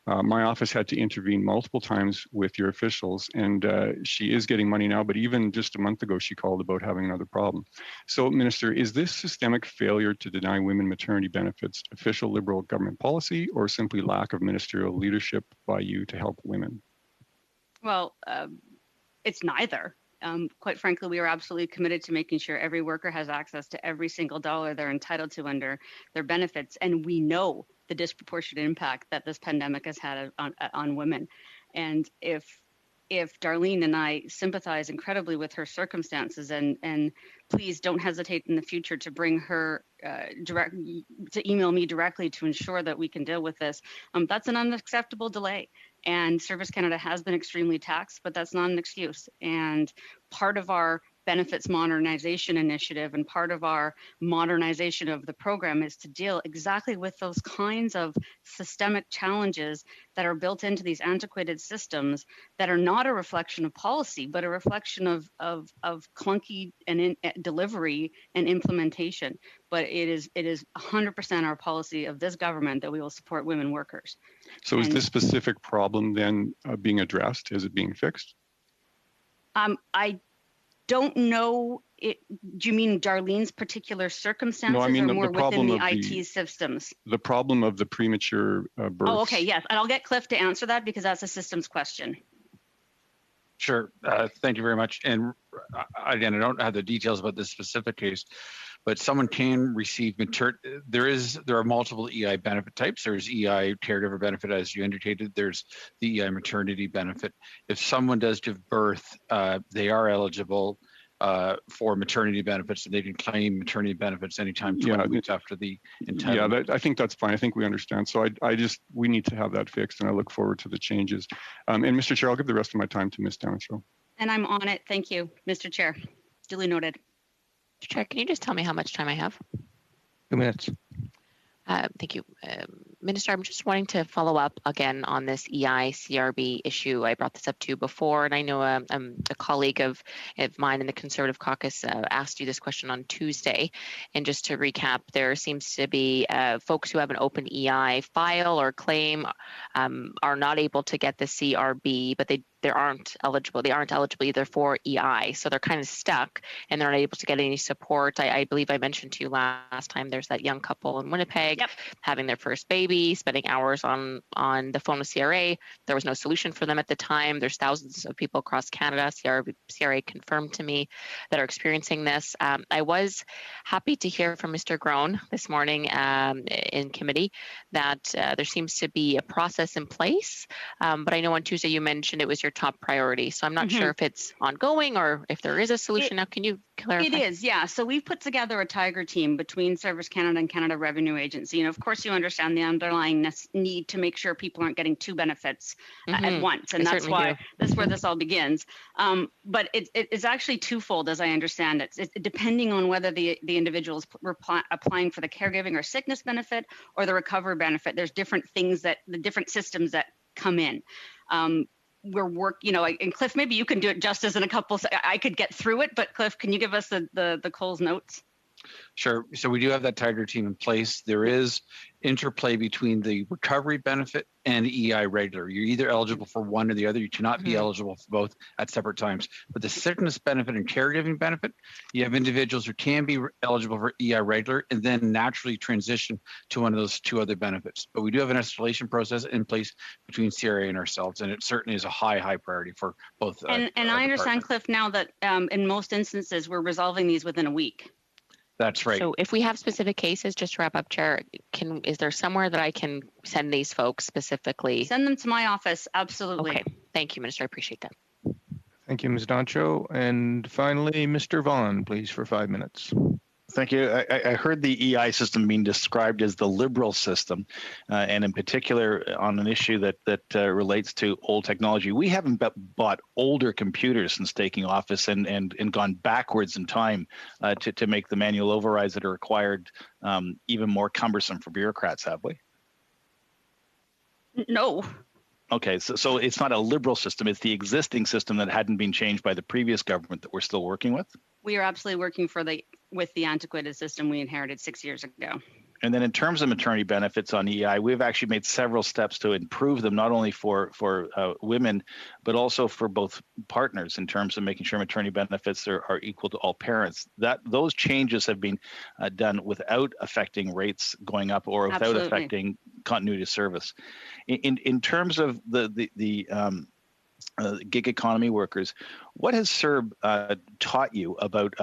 My office had to intervene multiple times with your officials, and she is getting money now, but even just a month ago, she called about having another problem. So, Minister, is this systemic failure to deny women maternity benefits official Liberal government policy, or simply lack of ministerial leadership by you to help women? Well, it's neither. Quite frankly, we are absolutely committed to making sure every worker has access to every single dollar they're entitled to under their benefits. And we know the disproportionate impact that this pandemic has had on women. And if Darlene and I sympathize incredibly with her circumstances, and please don't hesitate in the future to bring her to email me directly to ensure that we can deal with this. That's an unacceptable delay. And Service Canada has been extremely taxed, but that's not an excuse. And part of our benefits modernization initiative and part of our modernization of the program is to deal exactly with those kinds of systemic challenges that are built into these antiquated systems that are not a reflection of policy, but a reflection of clunky and delivery and implementation. But it is 100% our policy of this government that we will support women workers. So is this specific problem then being addressed? Is it being fixed? I don't know. Do you mean Darlene's particular circumstances, no, I mean or more the within the IT systems? The problem of the premature birth. Oh, okay, yes. And I'll get Cliff to answer that because that's a systems question. Sure. Thank you very much. And again, I don't have the details about this specific case, but someone can receive there are multiple EI benefit types. There's EI caregiver benefit, as you indicated. There's the EI maternity benefit. If someone does give birth, they are eligible for maternity benefits, and they can claim maternity benefits anytime 20 weeks after the entitlement. Yeah, I think that's fine. I think we understand. So we need to have that fixed, and I look forward to the changes. And Mr. Chair, I'll give the rest of my time to Ms. Downshell. And I'm on it. Thank you, Mr. Chair. Duly noted. Mr. Chair, can you just tell me how much time I have? 2 minutes. Thank you. Minister, I'm just wanting to follow up again on this EI CRB issue. I brought this up to you before, and I know a colleague of mine in the Conservative Caucus asked you this question on Tuesday. And just to recap, there seems to be folks who have an open EI file or claim are not able to get the CRB, but they aren't eligible either for EI. So they're kind of stuck and they're not able to get any support. I believe I mentioned to you last time, there's that young couple in Winnipeg having their first baby, spending hours on the phone with CRA. There was no solution for them at the time. There's thousands of people across Canada, CRA confirmed to me, that are experiencing this. I was happy to hear from Mr. Groen this morning in committee that there seems to be a process in place. But I know on Tuesday you mentioned it was your top priority. So I'm not sure if it's ongoing or if there is a solution. Now, can you clarify? It is, yeah. So we've put together a tiger team between Service Canada and Canada Revenue Agency. And of course, you understand the underlying need to make sure people aren't getting two benefits at once. And that's why that's where this all begins. But it's actually twofold, as I understand it. It's depending on whether the individual is applying for the caregiving or sickness benefit or the recovery benefit. There's different things the different systems that come in. And Cliff, maybe you can do it justice in a couple. I could get through it, but Cliff, can you give us the Coles notes? Sure. So we do have that tiger team in place. There is interplay between the recovery benefit and the EI regular. You're either eligible for one or the other. You cannot be eligible for both at separate times. But the sickness benefit and caregiving benefit, you have individuals who can be eligible for EI regular and then naturally transition to one of those two other benefits. But we do have an escalation process in place between CRA and ourselves, and it certainly is a high priority for both. And I understand, Cliff, now that in most instances we're resolving these within a week. That's right. So if we have specific cases, just to wrap up, Chair, is there somewhere that I can send these folks specifically? Send them to my office, absolutely. Okay, thank you, Minister. I appreciate that. Thank you, Ms. Doncho. And finally, Mr. Vaughan, please, for 5 minutes. Thank you. I heard the EI system being described as the liberal system, and in particular on an issue that relates to old technology. We haven't bought older computers since taking office and gone backwards in time to make the manual overrides that are required even more cumbersome for bureaucrats, have we? No. Okay, so it's not a liberal system. It's the existing system that hadn't been changed by the previous government that we're still working with? We are absolutely working with the antiquated system we inherited 6 years ago. And then in terms of maternity benefits on EI, we've actually made several steps to improve them, not only for women, but also for both partners in terms of making sure maternity benefits are equal to all parents. Those changes have been done without affecting rates going up or without affecting continuity of service. In terms of the gig economy workers, what has CERB taught you about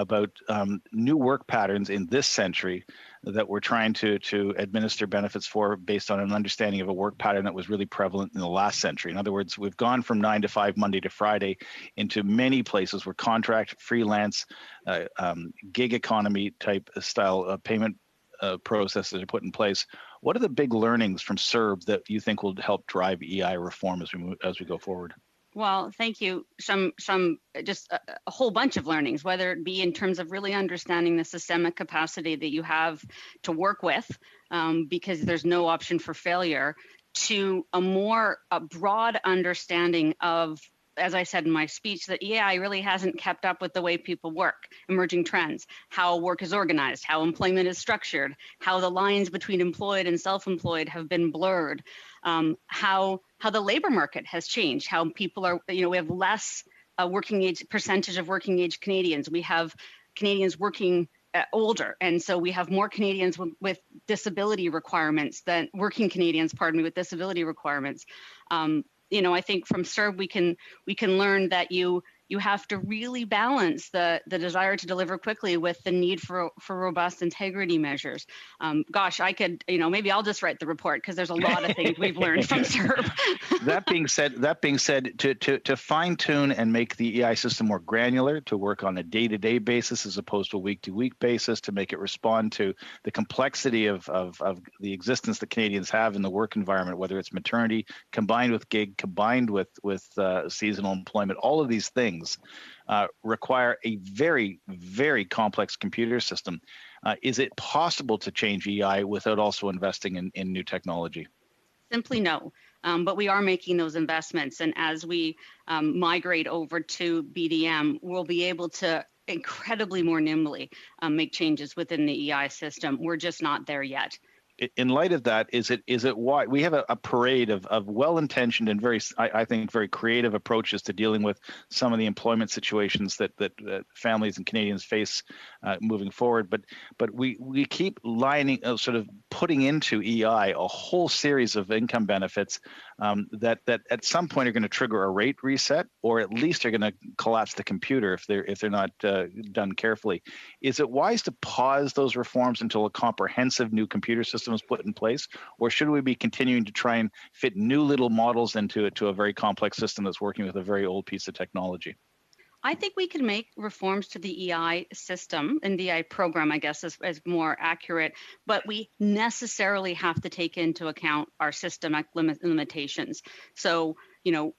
new work patterns in this century that we're trying to administer benefits for based on an understanding of a work pattern that was really prevalent in the last century? In other words, we've gone from 9 to 5, Monday to Friday, into many places where contract, freelance, gig economy type style payment processes are put in place. What are the big learnings from CERB that you think will help drive EI reform as we go forward? Well, thank you. Just a whole bunch of learnings, whether it be in terms of really understanding the systemic capacity that you have to work with, because there's no option for failure, to a broad understanding of, as I said in my speech, that EI really hasn't kept up with the way people work, emerging trends, how work is organized, how employment is structured, how the lines between employed and self-employed have been blurred, how the labor market has changed, how people are, we have less percentage of working age Canadians. We have Canadians working older, and so we have more Canadians with disability requirements than working Canadians, with disability requirements. I think from CERB we can learn that you have to really balance the desire to deliver quickly with the need for robust integrity measures. I could, maybe I'll just write the report because there's a lot of things we've learned from CERB. That being said, to fine tune and make the EI system more granular, to work on a day-to-day basis as opposed to a week-to-week basis, to make it respond to the complexity of the existence that Canadians have in the work environment, whether it's maternity combined with gig, combined with seasonal employment, all of these things require a very, very complex computer system. Is it possible to change EI without also investing in new technology? Simply no. But we are making those investments. And as we migrate over to BDM, we'll be able to incredibly more nimbly make changes within the EI system. We're just not there yet. In light of that, is it why we have a parade of well-intentioned and I think very creative approaches to dealing with some of the employment situations that families and Canadians face moving forward, but we keep sort of putting into EI a whole series of income benefits that at some point are going to trigger a rate reset, or at least are going to collapse the computer if they're not done carefully. Is it wise to pause those reforms until a comprehensive new computer system is put in place, or should we be continuing to try and fit new little models into a very complex system that's working with a very old piece of technology? I think we can make reforms to the EI system, and the EI program, I guess, is more accurate, but we necessarily have to take into account our systemic limitations. So, the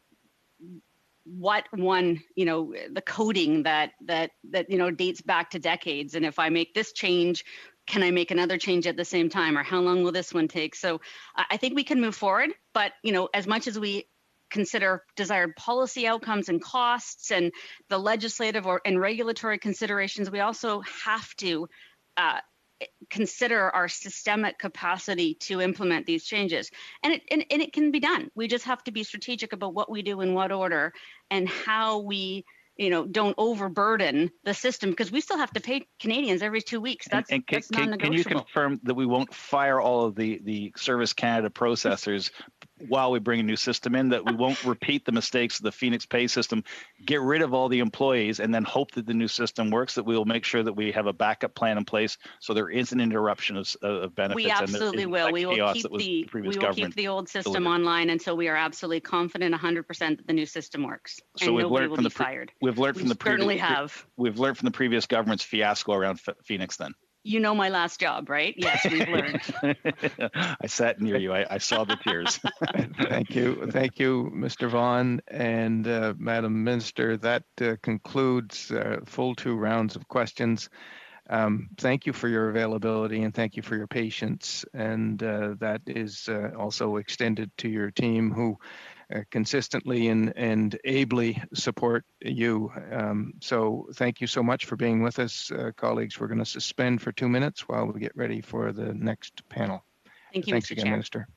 coding that dates back to decades, and if I make this change, can I make another change at the same time, or how long will this one take? So I think we can move forward, but as much as we consider desired policy outcomes and costs and the legislative and regulatory considerations, we also have to consider our systemic capacity to implement these changes. And it can be done. We just have to be strategic about what we do in what order and how we don't overburden the system, because we still have to pay Canadians every 2 weeks. That's non-negotiable. Can you confirm that we won't fire all of the Service Canada processors while we bring a new system in, that we won't repeat the mistakes of the Phoenix Pay system, get rid of all the employees, and then hope that the new system works, that we will make sure that we have a backup plan in place so there is an interruption of benefits? We absolutely will. We will keep the old system online until we are absolutely confident 100% that the new system works. So and nobody will be fired. We've learned from the certainly have. We've learned from the previous government's fiasco around Phoenix then. you know my last job, right? Yes, we've learned. I sat near you. I saw the tears. Thank you. Thank you, Mr. Vaughn and Madam Minister. That concludes full 2 rounds of questions. Thank you for your availability and thank you for your patience. And that is also extended to your team who consistently and ably support you. So thank you so much for being with us, colleagues. We're going to suspend for 2 minutes while we get ready for the next panel. Thank you, Thanks Mr. again, Chair. Minister.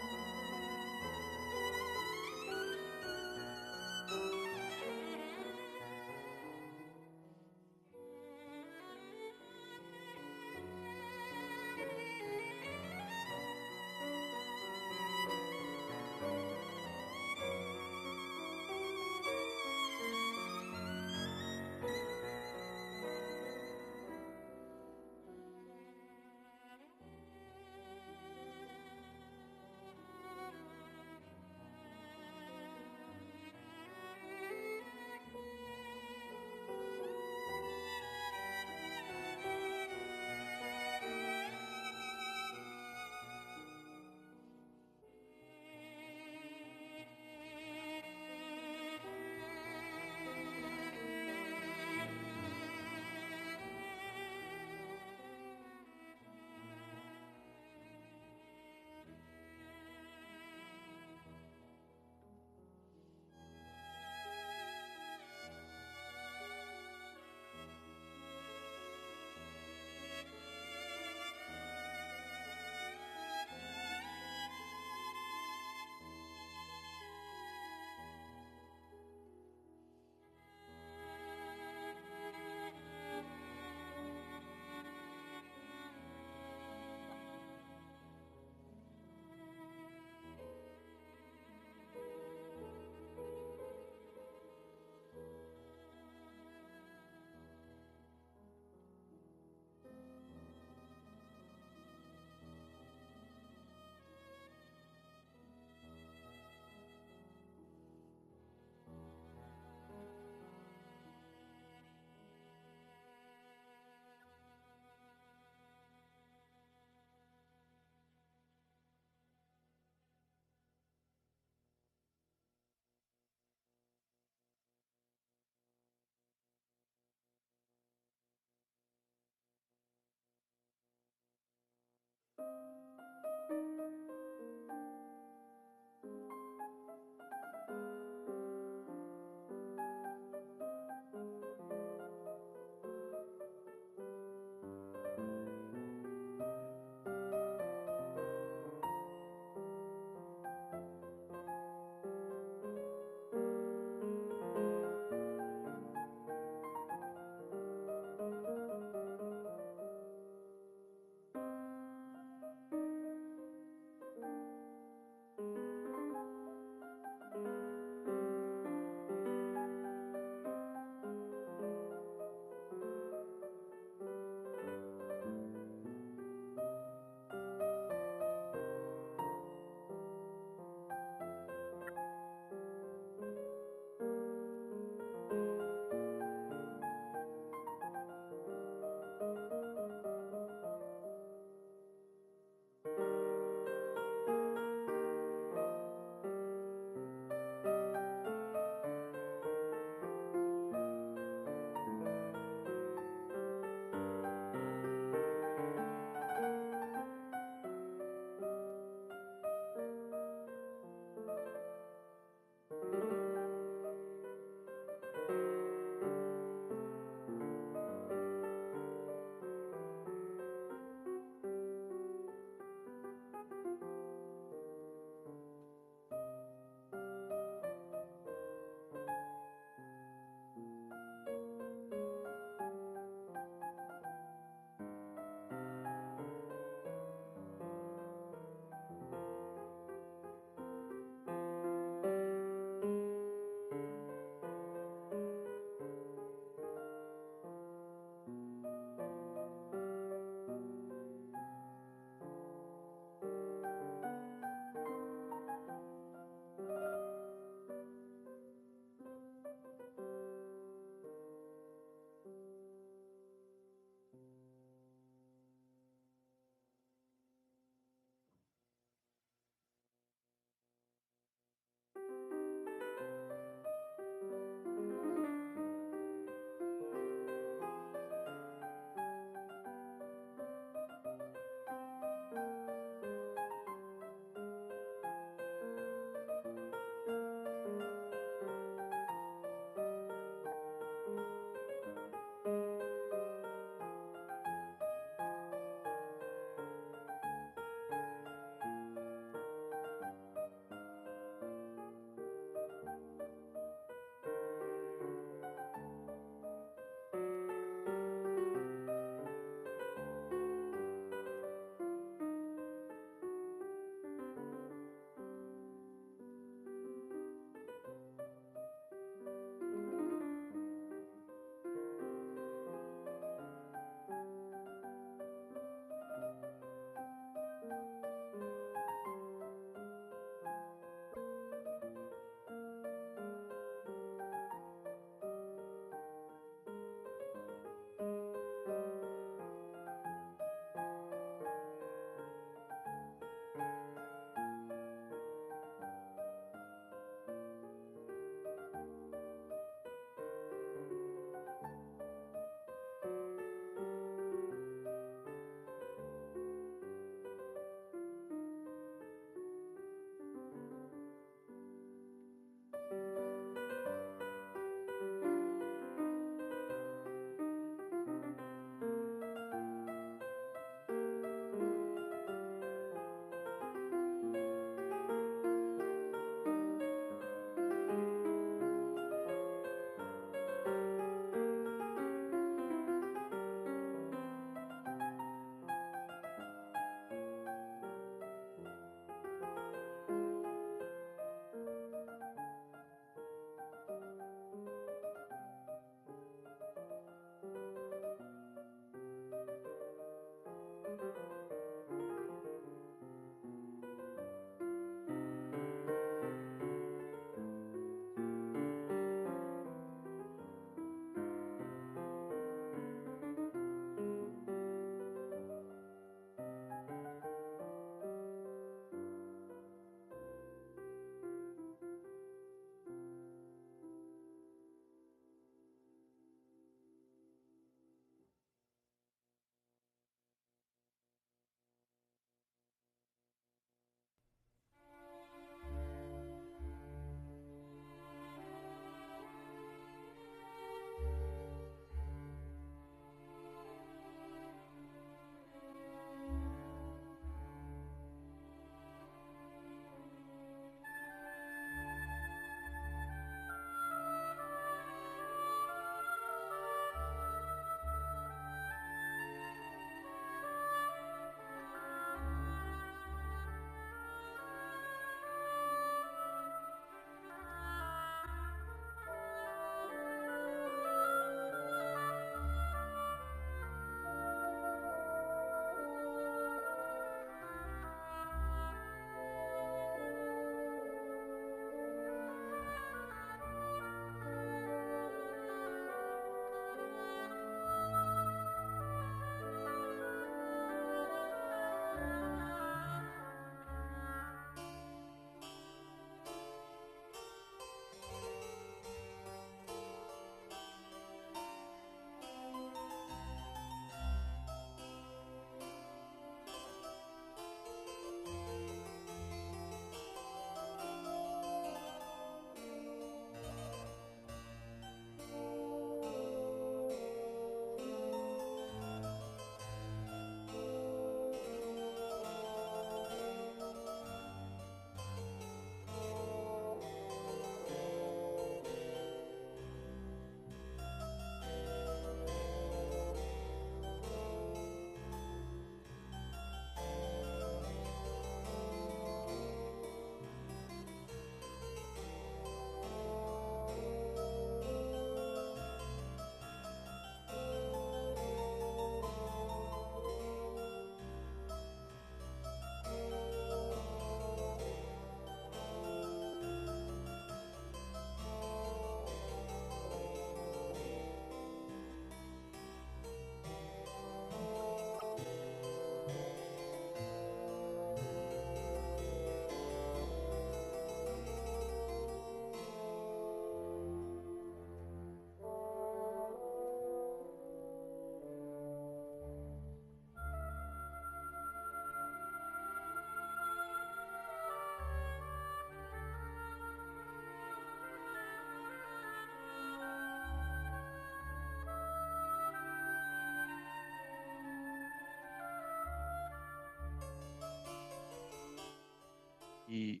The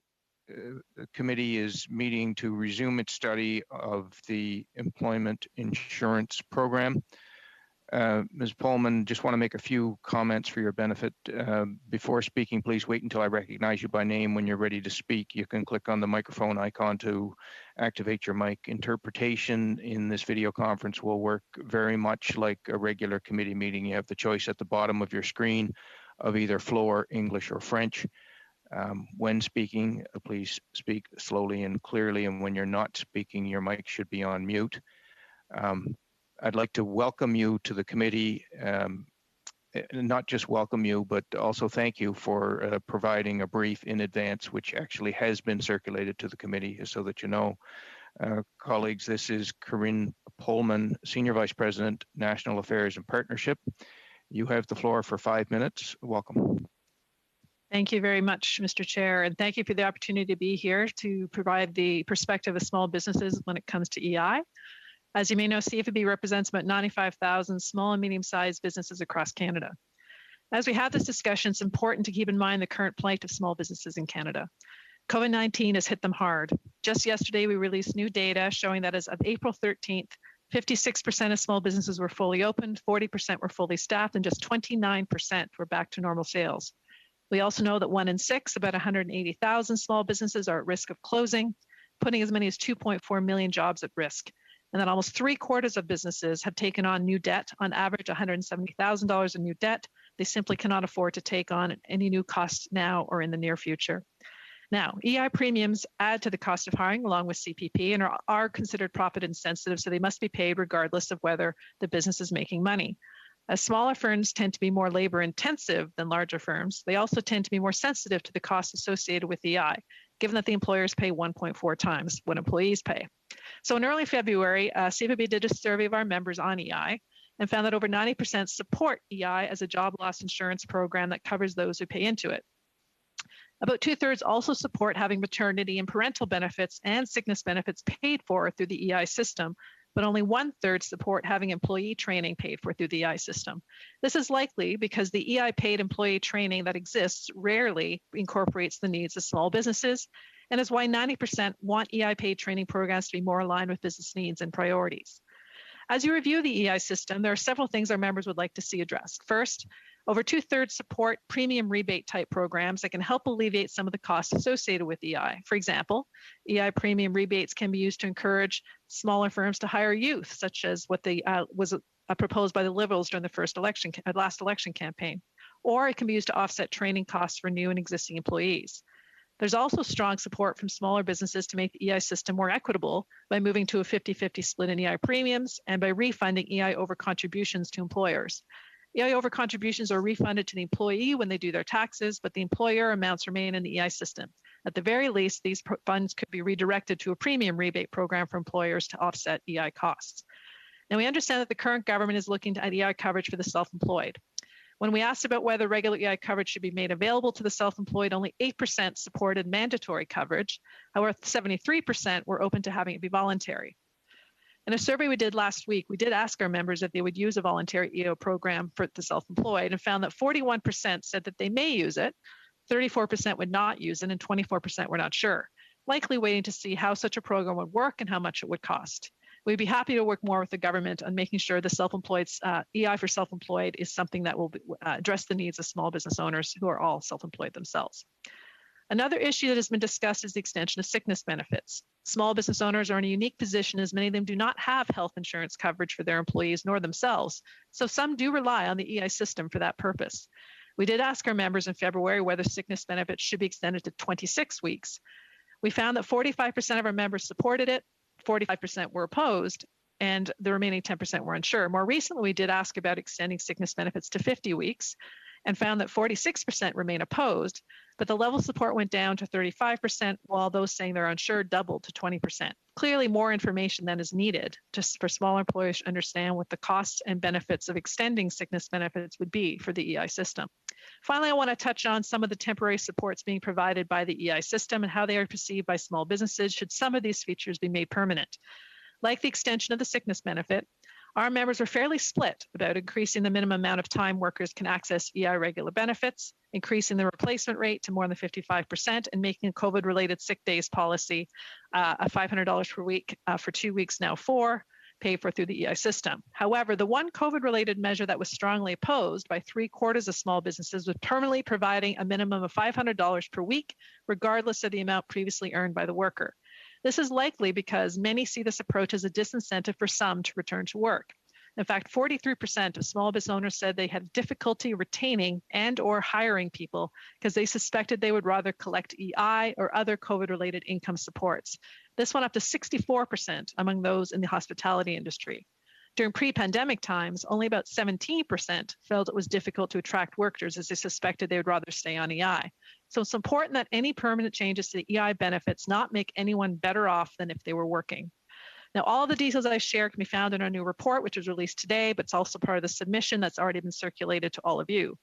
committee is meeting to resume its study of the employment insurance program. Ms. Pullman, just want to make a few comments for your benefit. Before speaking, please wait until I recognize you by name. When you're ready to speak, you can click on the microphone icon to activate your mic. Interpretation in this video conference will work very much like a regular committee meeting. You have the choice at the bottom of your screen of either Floor, English, or French. When speaking, please speak slowly and clearly, and when you're not speaking, your mic should be on mute. I'd like to welcome you to the committee, not just welcome you, but also thank you for providing a brief in advance, which actually has been circulated to the committee, so that you know. Colleagues, this is Corinne Pullman, Senior Vice President, National Affairs and Partnership. You have the floor for 5 minutes. Welcome. Thank you very much, Mr. Chair, and thank you for the opportunity to be here to provide the perspective of small businesses when it comes to EI. As you may know, CFAB represents about 95,000 small and medium-sized businesses across Canada. As we have this discussion, it's important to keep in mind the current plight of small businesses in Canada. COVID-19 has hit them hard. Just yesterday, we released new data showing that as of April 13th, 56% of small businesses were fully opened, 40% were fully staffed, and just 29% were back to normal sales. We also know that 1 in 6, about 180,000 small businesses are at risk of closing, putting as many as 2.4 million jobs at risk. And that almost 3/4 of businesses have taken on new debt, on average $170,000 in new debt. They simply cannot afford to take on any new costs now or in the near future. Now, EI premiums add to the cost of hiring along with CPP and are considered profit insensitive, so they must be paid regardless of whether the business is making money. As smaller firms tend to be more labor intensive than larger firms, they also tend to be more sensitive to the costs associated with EI, given that the employers pay 1.4 times what employees pay. So in early February, CFAB did a survey of our members on EI and found that over 90% support EI as a job loss insurance program that covers those who pay into it. About 2/3 also support having maternity and parental benefits and sickness benefits paid for through the EI system, but only 1/3 support having employee training paid for through the EI system. This is likely because the EI paid employee training that exists rarely incorporates the needs of small businesses, and is why 90% want EI paid training programs to be more aligned with business needs and priorities. As you review the EI system, there are several things our members would like to see addressed. First, over 2/3 support premium rebate type programs that can help alleviate some of the costs associated with EI. For example, EI premium rebates can be used to encourage smaller firms to hire youth, such as what was proposed by the Liberals during the last election campaign, or it can be used to offset training costs for new and existing employees. There's also strong support from smaller businesses to make the EI system more equitable by moving to a 50-50 split in EI premiums and by refunding EI over contributions to employers. EI over contributions are refunded to the employee when they do their taxes, but the employer amounts remain in the EI system. At the very least, these funds could be redirected to a premium rebate program for employers to offset EI costs. Now, we understand that the current government is looking at EI coverage for the self-employed. When we asked about whether regular EI coverage should be made available to the self-employed, only 8% supported mandatory coverage. However, 73% were open to having it be voluntary. In a survey we did last week, we did ask our members if they would use a voluntary EO program for the self-employed and found that 41% said that they may use it, 34% would not use it, and 24% were not sure, likely waiting to see how such a program would work and how much it would cost. We'd be happy to work more with the government on making sure the self-employed EI for self-employed is something that will address the needs of small business owners who are all self-employed themselves. Another issue that has been discussed is the extension of sickness benefits. Small business owners are in a unique position as many of them do not have health insurance coverage for their employees nor themselves, so some do rely on the EI system for that purpose. We did ask our members in February whether sickness benefits should be extended to 26 weeks. We found that 45% of our members supported it, 45% were opposed, and the remaining 10% were unsure. More recently, we did ask about extending sickness benefits to 50 weeks and found that 46% remain opposed, but the level of support went down to 35%, while those saying they're unsure doubled to 20%. Clearly, more information then is needed for smaller employers to understand what the costs and benefits of extending sickness benefits would be for the EI system. Finally, I want to touch on some of the temporary supports being provided by the EI system and how they are perceived by small businesses should some of these features be made permanent. Like the extension of the sickness benefit, Our members were fairly split about increasing the minimum amount of time workers can access EI regular benefits, increasing the replacement rate to more than 55%, and making a COVID-related sick days policy a $500 per week for 2 weeks, now 4, paid for through the EI system. However, the one COVID-related measure that was strongly opposed by 3/4 of small businesses was permanently providing a minimum of $500 per week, regardless of the amount previously earned by the worker. This is likely because many see this approach as a disincentive for some to return to work. In fact, 43% of small business owners said they had difficulty retaining and or hiring people because they suspected they would rather collect EI or other COVID-related income supports. This went up to 64% among those in the hospitality industry. During pre-pandemic times, only about 17% felt it was difficult to attract workers as they suspected they would rather stay on EI. So it's important that any permanent changes to the EI benefits not make anyone better off than if they were working. Now, all the details I share can be found in our new report, which was released today, but it's also part of the submission that's already been circulated to all of you.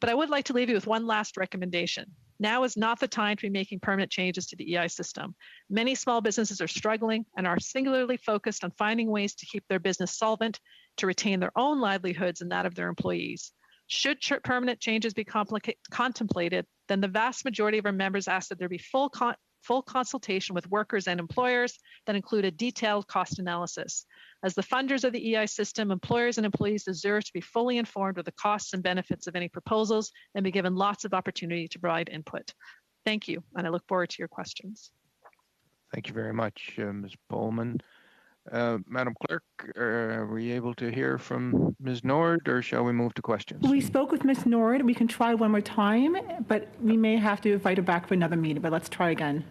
But I would like to leave you with one last recommendation. Now is not the time to be making permanent changes to the EI system. Many small businesses are struggling and are singularly focused on finding ways to keep their business solvent, to retain their own livelihoods and that of their employees. Should permanent changes be contemplated, then the vast majority of our members ask that there be full consultation with workers and employers that include a detailed cost analysis. As the funders of the EI system, employers and employees deserve to be fully informed of the costs and benefits of any proposals and be given lots of opportunity to provide input. Thank you, and I look forward to your questions. Thank you very much, Ms. Pullman. Madam Clerk, are we able to hear from Ms. Nord, or shall we move to questions? We spoke with Ms. Nord. We can try one more time, but we may have to invite her back for another meeting, but let's try again.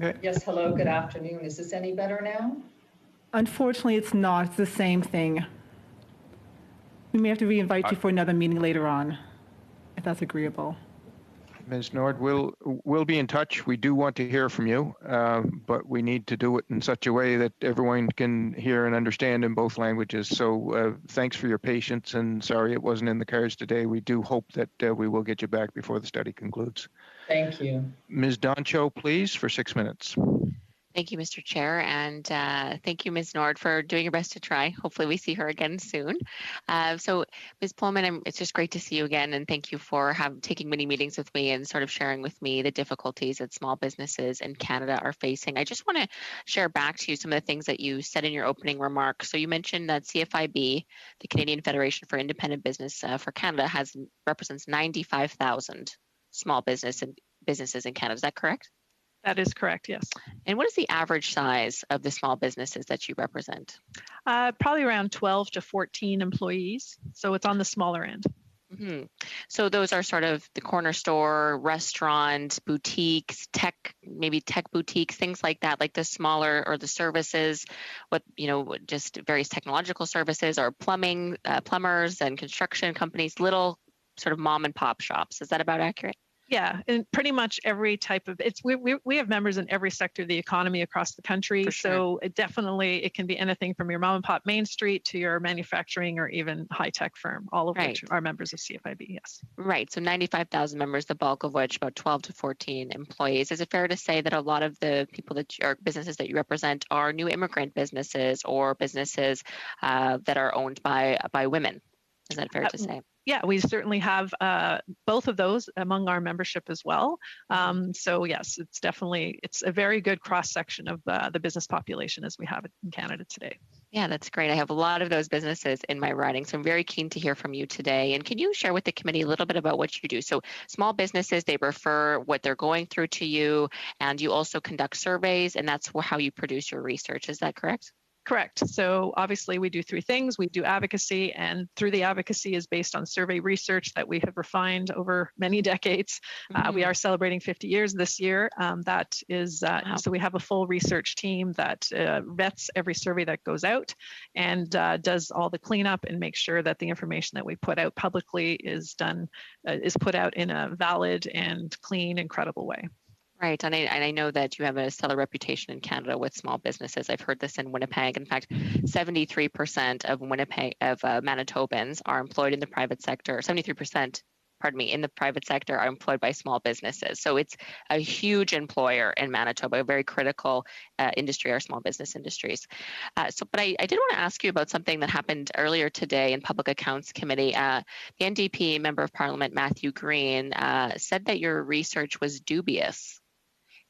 Okay. Yes, hello, good afternoon. Is this any better now? Unfortunately, it's not. It's the same thing. We may have to re-invite you for another meeting later on, if that's agreeable. Ms. Nord, we'll be in touch. We do want to hear from you, but we need to do it in such a way that everyone can hear and understand in both languages. So thanks for your patience, and sorry it wasn't in the cards today. We do hope that we will get you back before the study concludes. Thank you. Ms. Doncho, please, for 6 minutes. Thank you, Mr. Chair, and thank you, Ms. Nord, for doing your best to try. Hopefully we see her again soon. So, Ms. Pullman, it's just great to see you again, and thank you for taking many meetings with me and sort of sharing with me the difficulties that small businesses in Canada are facing. I just want to share back to you some of the things that you said in your opening remarks. So you mentioned that CFIB, the Canadian Federation for Independent Business for Canada, represents 95,000 small businesses in Canada. Is that correct? That is correct, yes. And what is the average size of the small businesses that you represent? Probably around 12 to 14 employees, so it's on the smaller end. Mm-hmm. So those are sort of the corner store, restaurant, boutiques, tech boutiques, things like that, like the smaller, or the services, just various technological services, or plumbers and construction companies, little sort of mom and pop shops. Is that about accurate? Yeah, and pretty much every type of we have members in every sector of the economy across the country. For sure. So it can be anything from your mom and pop Main Street to your manufacturing or even high tech firm, all of which are members of CFIB. Yes. Right. So 95,000 members, the bulk of which about 12 to 14 employees. Is it fair to say that a lot of the people businesses that you represent are new immigrant businesses, or businesses that are owned by women? Is that fair to say? Yeah, we certainly have both of those among our membership as well. So yes, it's a very good cross-section of the business population as we have it in Canada today. Yeah, that's great. I have a lot of those businesses in my riding, so I'm very keen to hear from you today. And can you share with the committee a little bit about what you do? So small businesses, they refer what they're going through to you, and you also conduct surveys, and that's how you produce your research. Is that correct? Correct. So obviously we do three things. We do advocacy, and through the advocacy is based on survey research that we have refined over many decades. Mm-hmm. We are celebrating 50 years this year. So we have a full research team that vets every survey that goes out and does all the cleanup and makes sure that the information that we put out publicly is put out in a valid and clean and credible way. Right, and I know that you have a stellar reputation in Canada with small businesses. I've heard this in Winnipeg. In fact, 73% of Manitobans are employed in the private sector. 73% in the private sector are employed by small businesses. So it's a huge employer in Manitoba, a very critical industry, our small business industries. But I did want to ask you about something that happened earlier today in Public Accounts Committee. The NDP Member of Parliament, Matthew Green, said that your research was dubious.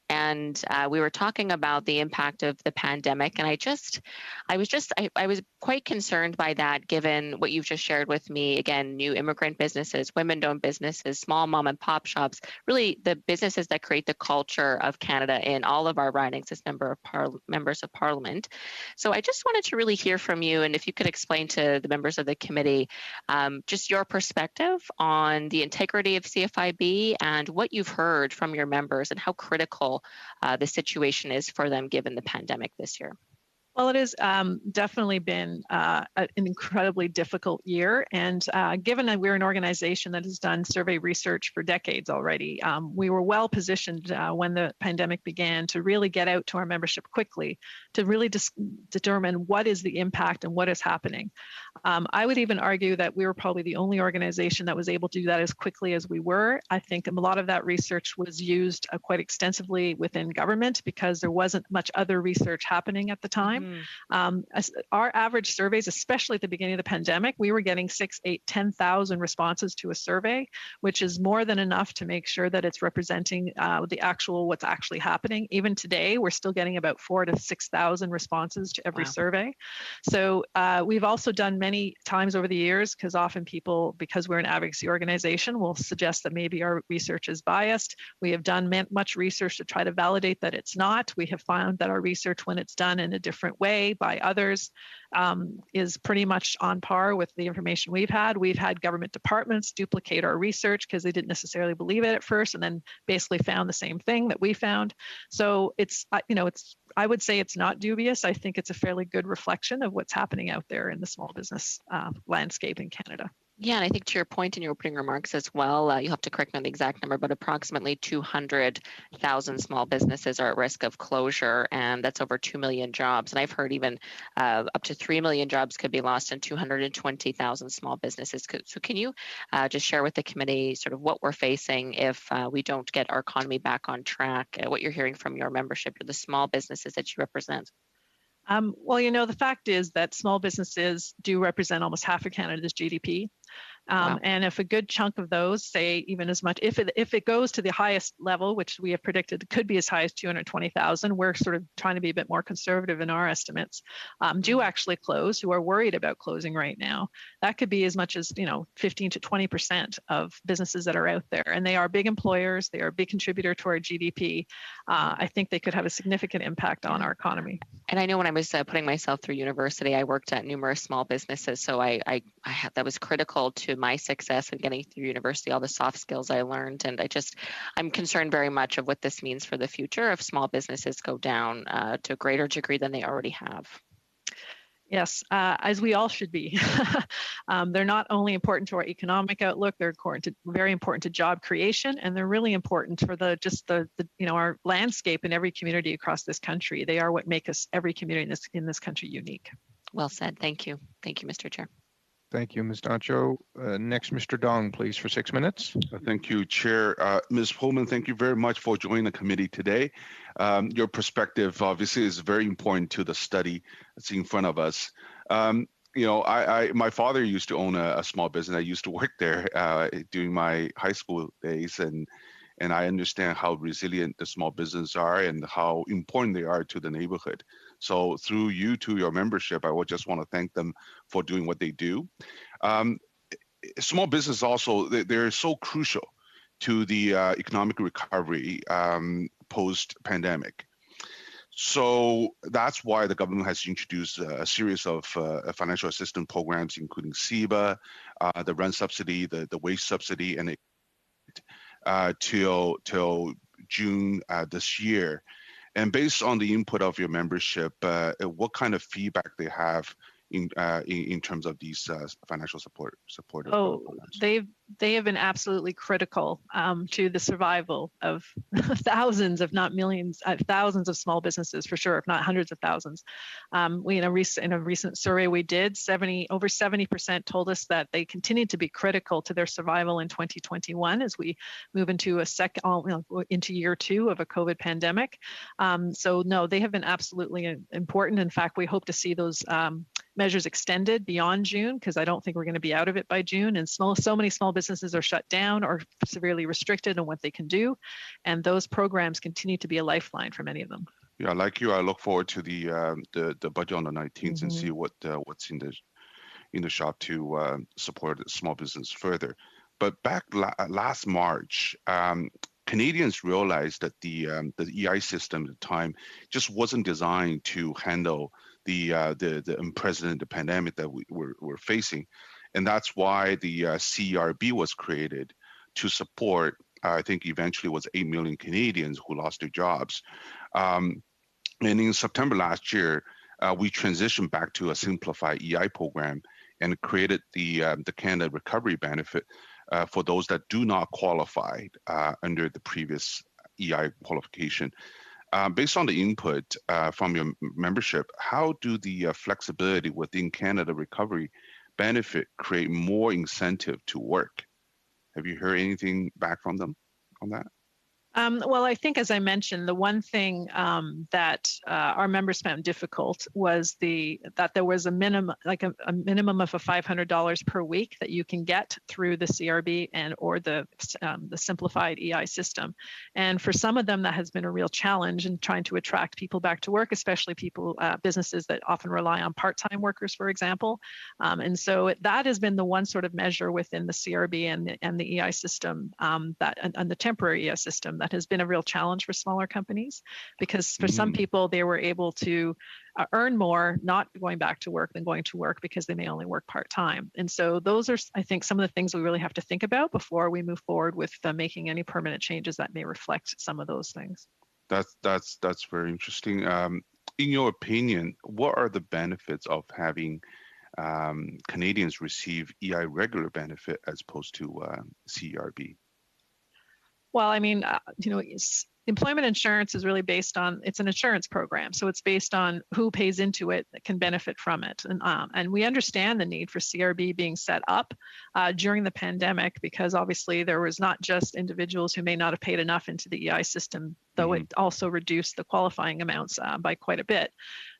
And we were talking about the impact of the pandemic, and I was quite concerned by that, given what you've just shared with me. Again, new immigrant businesses, women-owned businesses, small mom and pop shops, really the businesses that create the culture of Canada in all of our ridings as members of Parliament. So I just wanted to really hear from you, and if you could explain to the members of the committee just your perspective on the integrity of CFIB and what you've heard from your members and how critical the situation is for them given the pandemic this year. Well, it has definitely been an incredibly difficult year. And given that we're an organization that has done survey research for decades already, we were well positioned when the pandemic began to really get out to our membership quickly to really determine what is the impact and what is happening. I would even argue that we were probably the only organization that was able to do that as quickly as we were. I think a lot of that research was used quite extensively within government because there wasn't much other research happening at the time. Our average surveys, especially at the beginning of the pandemic, we were getting 6, 8, 10,000 responses to a survey, which is more than enough to make sure that it's representing what's actually happening. Even today, we're still getting about 4,000 to 6,000 responses to every survey. So we've also done many times over the years, because often people, because we're an advocacy organization, will suggest that maybe our research is biased. We have done much research to try to validate that it's not. We have found that our research, when it's done in a different way by others, is pretty much on par with the information we've had. We've had government departments duplicate our research because they didn't necessarily believe it at first, and then basically found the same thing that we found. So I would say it's not dubious. I think it's a fairly good reflection of what's happening out there in the small business landscape in Canada. Yeah, and I think to your point in your opening remarks as well, you'll have to correct me on the exact number, but approximately 200,000 small businesses are at risk of closure, and that's over 2 million jobs. And I've heard even up to 3 million jobs could be lost in 220,000 small businesses. So can you just share with the committee sort of what we're facing if we don't get our economy back on track, what you're hearing from your membership or the small businesses that you represent? Well, the fact is that small businesses do represent almost half of Canada's GDP. Wow. And if a good chunk of those, say even as much, if it goes to the highest level, which we have predicted could be as high as 220,000, we're sort of trying to be a bit more conservative in our estimates, do actually close, who are worried about closing right now. That could be as much as 15 to 20% of businesses that are out there. And they are big employers. They are a big contributor to our GDP. I think they could have a significant impact on our economy. And I know when I was putting myself through university, I worked at numerous small businesses. So that was critical to my success in getting through university, all the soft skills I learned. And I'm concerned very much of what this means for the future if small businesses go down to a greater degree than they already have. Yes, as we all should be. They're not only important to our economic outlook, they're very important to job creation, and they're really important for our landscape in every community across this country. They are what make us, every community in this country, unique. Well said. Thank you. Thank you, Mr. Chair. Thank you, Ms. Nacho. Next, Mr. Dong, please, for 6 minutes. Thank you, Chair. Ms. Pullman, thank you very much for joining the committee today. Your perspective obviously is very important to the study that's in front of us. My father used to own a small business. I used to work there during my high school days, and I understand how resilient the small businesses are and how important they are to the neighborhood. So through you to your membership, I would just want to thank them for doing what they do. Small business also, they're so crucial to the economic recovery post-pandemic. So that's why the government has introduced a series of financial assistance programs, including CEBA, the rent subsidy, the wage subsidy, and till June this year. And based on the input of your membership, what kind of feedback they have in terms of these financial support? Oh, they've they have been absolutely critical to the survival of thousands, if not millions, thousands of small businesses for sure, if not hundreds of thousands. In a recent survey we did, over 70% told us that they continue to be critical to their survival in 2021 as we move into into year 2 of a COVID pandemic. So no, they have been absolutely important. In fact, we hope to see those measures extended beyond June, because I don't think we're going to be out of it by June. And so many small businesses are shut down or severely restricted on what they can do. And those programs continue to be a lifeline for many of them. Yeah, like you, I look forward to the budget on the 19th and see what's in the shop to support small business further. But back last March, Canadians realized that the EI system at the time just wasn't designed to handle the unprecedented pandemic that we're facing, and that's why the CERB was created to support. I think eventually it was 8 million Canadians who lost their jobs. And in September last year, we transitioned back to a simplified EI program and created the Canada Recovery Benefit for those that do not qualify under the previous EI qualification. Based on the input from your membership, how do the flexibility within Canada Recovery Benefit create more incentive to work? Have you heard anything back from them on that? Well, I think, as I mentioned, the one thing that our members found difficult was that there was a minimum, a minimum of $500 per week that you can get through the CRB or the simplified EI system. And for some of them, that has been a real challenge in trying to attract people back to work, especially businesses that often rely on part-time workers, for example. And so that has been the one sort of measure within the CRB and the EI system and the temporary EI system that has been a real challenge for smaller companies, because for some people, they were able to earn more not going back to work than going to work because they may only work part-time. And so those are, I think, some of the things we really have to think about before we move forward with making any permanent changes that may reflect some of those things. That's very interesting. In your opinion, what are the benefits of having Canadians receive EI regular benefit as opposed to CERB? Well, I mean, employment insurance is really based on, it's an insurance program. So it's based on who pays into it that can benefit from it. And we understand the need for CRB being set up during the pandemic, because obviously there was not just individuals who may not have paid enough into the EI system, though it also reduced the qualifying amounts by quite a bit.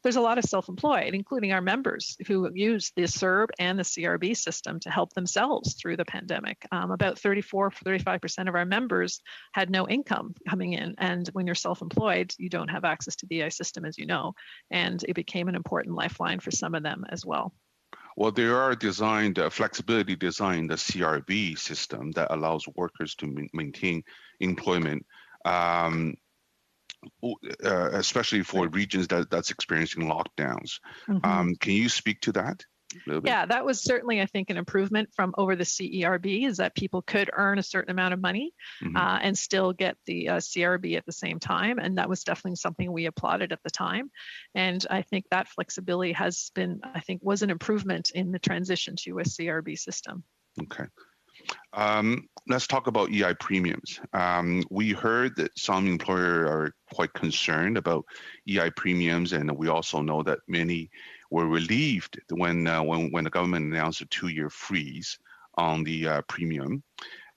There's a lot of self-employed, including our members, who use the CERB and the CRB system to help themselves through the pandemic. About 35% of our members had no income coming in. And when you're self-employed, you don't have access to the EI system, as you know, and it became an important lifeline for some of them as well. Well, there are flexibility designed, the CRB system that allows workers to maintain employment, especially for regions that's experiencing lockdowns. Can you speak to that? Yeah, that was certainly, I think, an improvement from over the CERB, is that people could earn a certain amount of money and still get the CRB at the same time. And that was definitely something we applauded at the time. And I think that flexibility has been, was an improvement in the transition to a CRB system. Okay. Let's talk about EI premiums. We heard that some employers are quite concerned about EI premiums, and we also know that many were relieved when the government announced a 2-year freeze on the premium,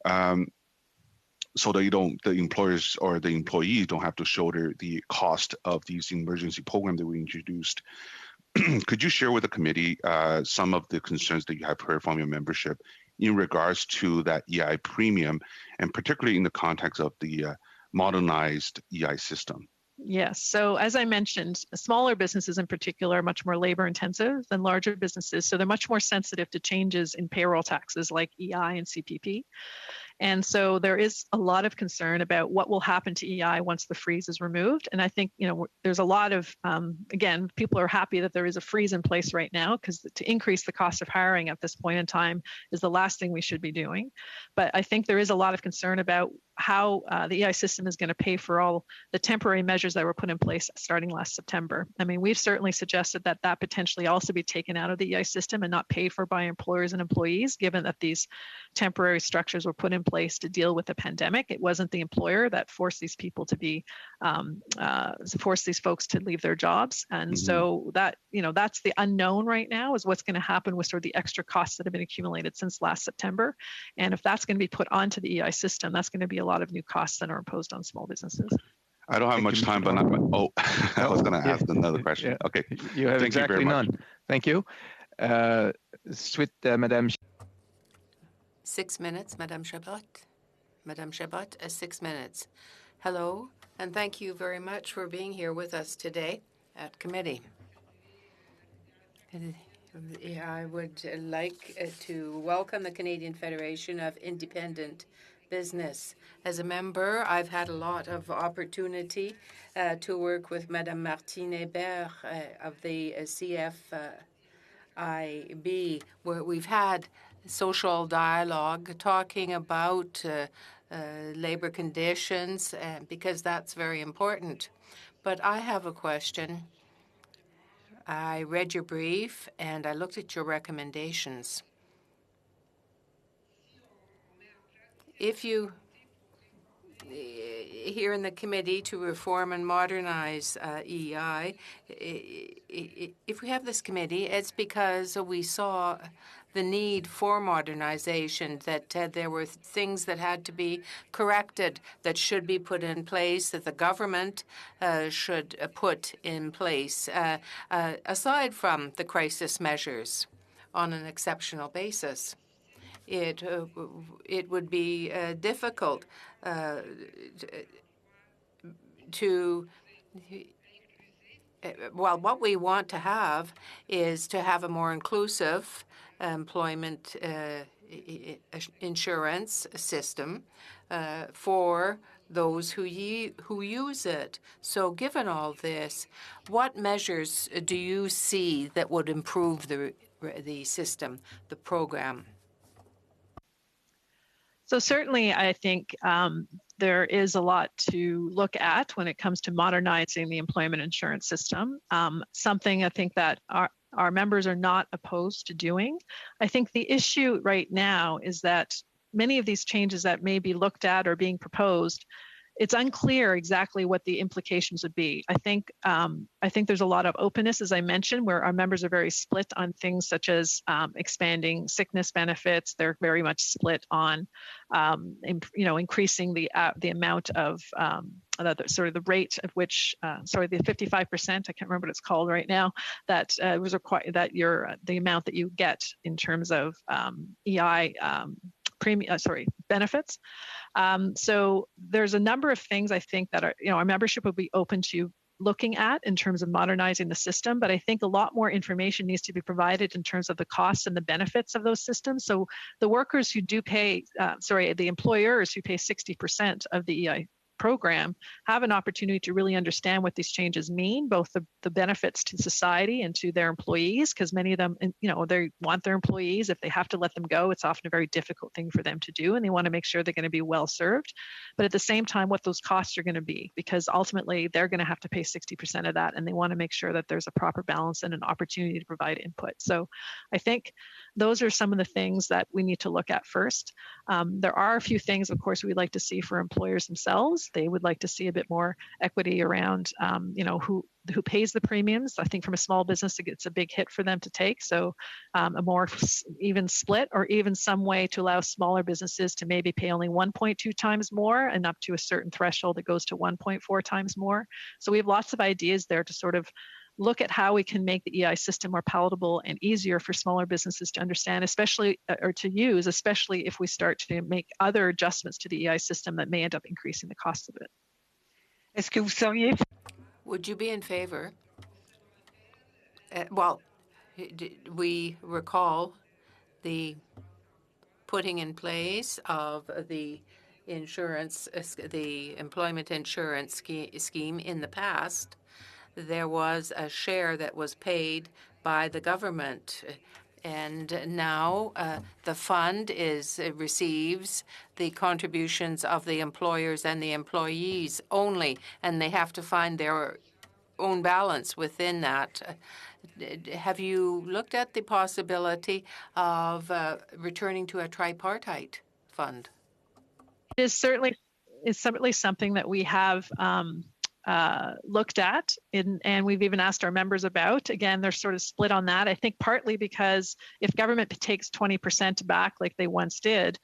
so that the employers or the employees don't have to shoulder the cost of these emergency programs that we introduced. Could you share with the committee some of the concerns that you have heard from your membership in regards to that EI premium, and particularly in the context of the modernized EI system? Yes. So as I mentioned, smaller businesses in particular are much more labor intensive than larger businesses. So they're much more sensitive to changes in payroll taxes like EI and CPP. And so there is a lot of concern about what will happen to EI once the freeze is removed. And I think, there's a lot of, again, people are happy that there is a freeze in place right now, because to increase the cost of hiring at this point in time is the last thing we should be doing. But I think there is a lot of concern about how the EI system is going to pay for all the temporary measures that were put in place starting last September. I mean, we've certainly suggested that that potentially also be taken out of the EI system and not paid for by employers and employees, given that these temporary structures were put in place to deal with the pandemic. It wasn't the employer that forced these people to be, forced these folks to leave their jobs. And so that, that's the unknown right now, is what's going to happen with sort of the extra costs that have been accumulated since last September. And if that's going to be put onto the EI system, that's going to be a lot of new costs that are imposed on small businesses. I don't have much time, but I was going to ask another question. Yeah. Okay. You have Thank you exactly very much. none. Thank you. Suite, Madame. 6 minutes, Madame Chabot. Madame Chabot, 6 minutes. Hello, and thank you very much for being here with us today at committee. I would like to welcome the Canadian Federation of Independent Business. As a member, I've had a lot of opportunity to work with Madame Martine Hébert of the CFIB, where we've had social dialogue talking about labor conditions, because that's very important. But I have a question. I read your brief and I looked at your recommendations. If you here in the committee to reform and modernize EI, if we have this committee, it's because we saw the need for modernization, that there were things that had to be corrected, that should be put in place, that the government should put in place, aside from the crisis measures on an exceptional basis. It would be difficult to well, what we want to have is to have a more inclusive employment insurance system for those who use it. So given all this, what measures do you see that would improve the system, the program? So certainly, I think there is a lot to look at when it comes to modernizing the employment insurance system. Something I think that our members are not opposed to doing. I think the issue right now is that many of these changes that may be looked at or being proposed, it's unclear exactly what the implications would be. I think there's a lot of openness, as I mentioned, where our members are very split on things such as expanding sickness benefits. They're very much split on, increasing the amount of the rate at which, the 55%. I can't remember what it's called right now. That was required, that the amount that you get in terms of EI. Benefits. So there's a number of things I think that our membership would be open to looking at in terms of modernizing the system, but I think a lot more information needs to be provided in terms of the costs and the benefits of those systems. So the workers who do pay, the employers who pay 60% of the EI program have an opportunity to really understand what these changes mean, both the benefits to society and to their employees, because many of them, they want their employees. If they have to let them go, it's often a very difficult thing for them to do, and they want to make sure they're going to be well served. But at the same time, what those costs are going to be, because ultimately they're going to have to pay 60% of that, and they want to make sure that there's a proper balance and an opportunity to provide input. So I think those are some of the things that we need to look at first. There are a few things, of course, we'd like to see for employers themselves. They would like to see a bit more equity around, who pays the premiums. I think from a small business, it's a big hit for them to take. So a more even split, or even some way to allow smaller businesses to maybe pay only 1.2 times more, and up to a certain threshold that goes to 1.4 times more. So we have lots of ideas there to sort of look at how we can make the EI system more palatable and easier for smaller businesses to understand, especially or to use, especially if we start to make other adjustments to the EI system that may end up increasing the cost of it. Would you be in favor? We recall the putting in place of the insurance, the employment insurance scheme in the past. There was a share that was paid by the government, And now the fund receives the contributions of the employers and the employees only, and they have to find their own balance within that. Have you looked at the possibility of returning to a tripartite fund? It is certainly something that we have looked at, and we've even asked our members about. Again, they're sort of split on that. I think partly because if government takes 20% back like they once did,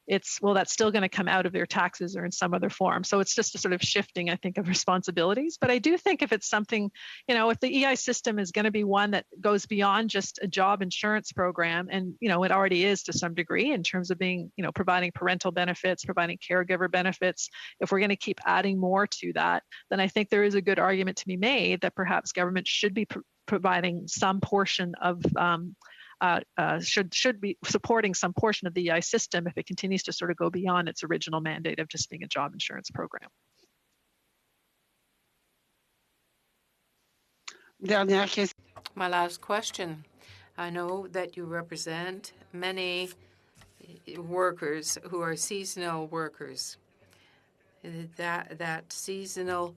that's still going to come out of their taxes or in some other form. So it's just a sort of shifting, I think, of responsibilities. But I do think if it's something, if the EI system is going to be one that goes beyond just a job insurance program, and, it already is to some degree in terms of being, providing parental benefits, providing caregiver benefits, if we're going to keep adding more to that, then I think there is a good argument to be made that perhaps government should be providing some portion of should be supporting some portion of the EI system if it continues to sort of go beyond its original mandate of just being a job insurance program. My last question. I know that you represent many workers who are seasonal workers. That seasonal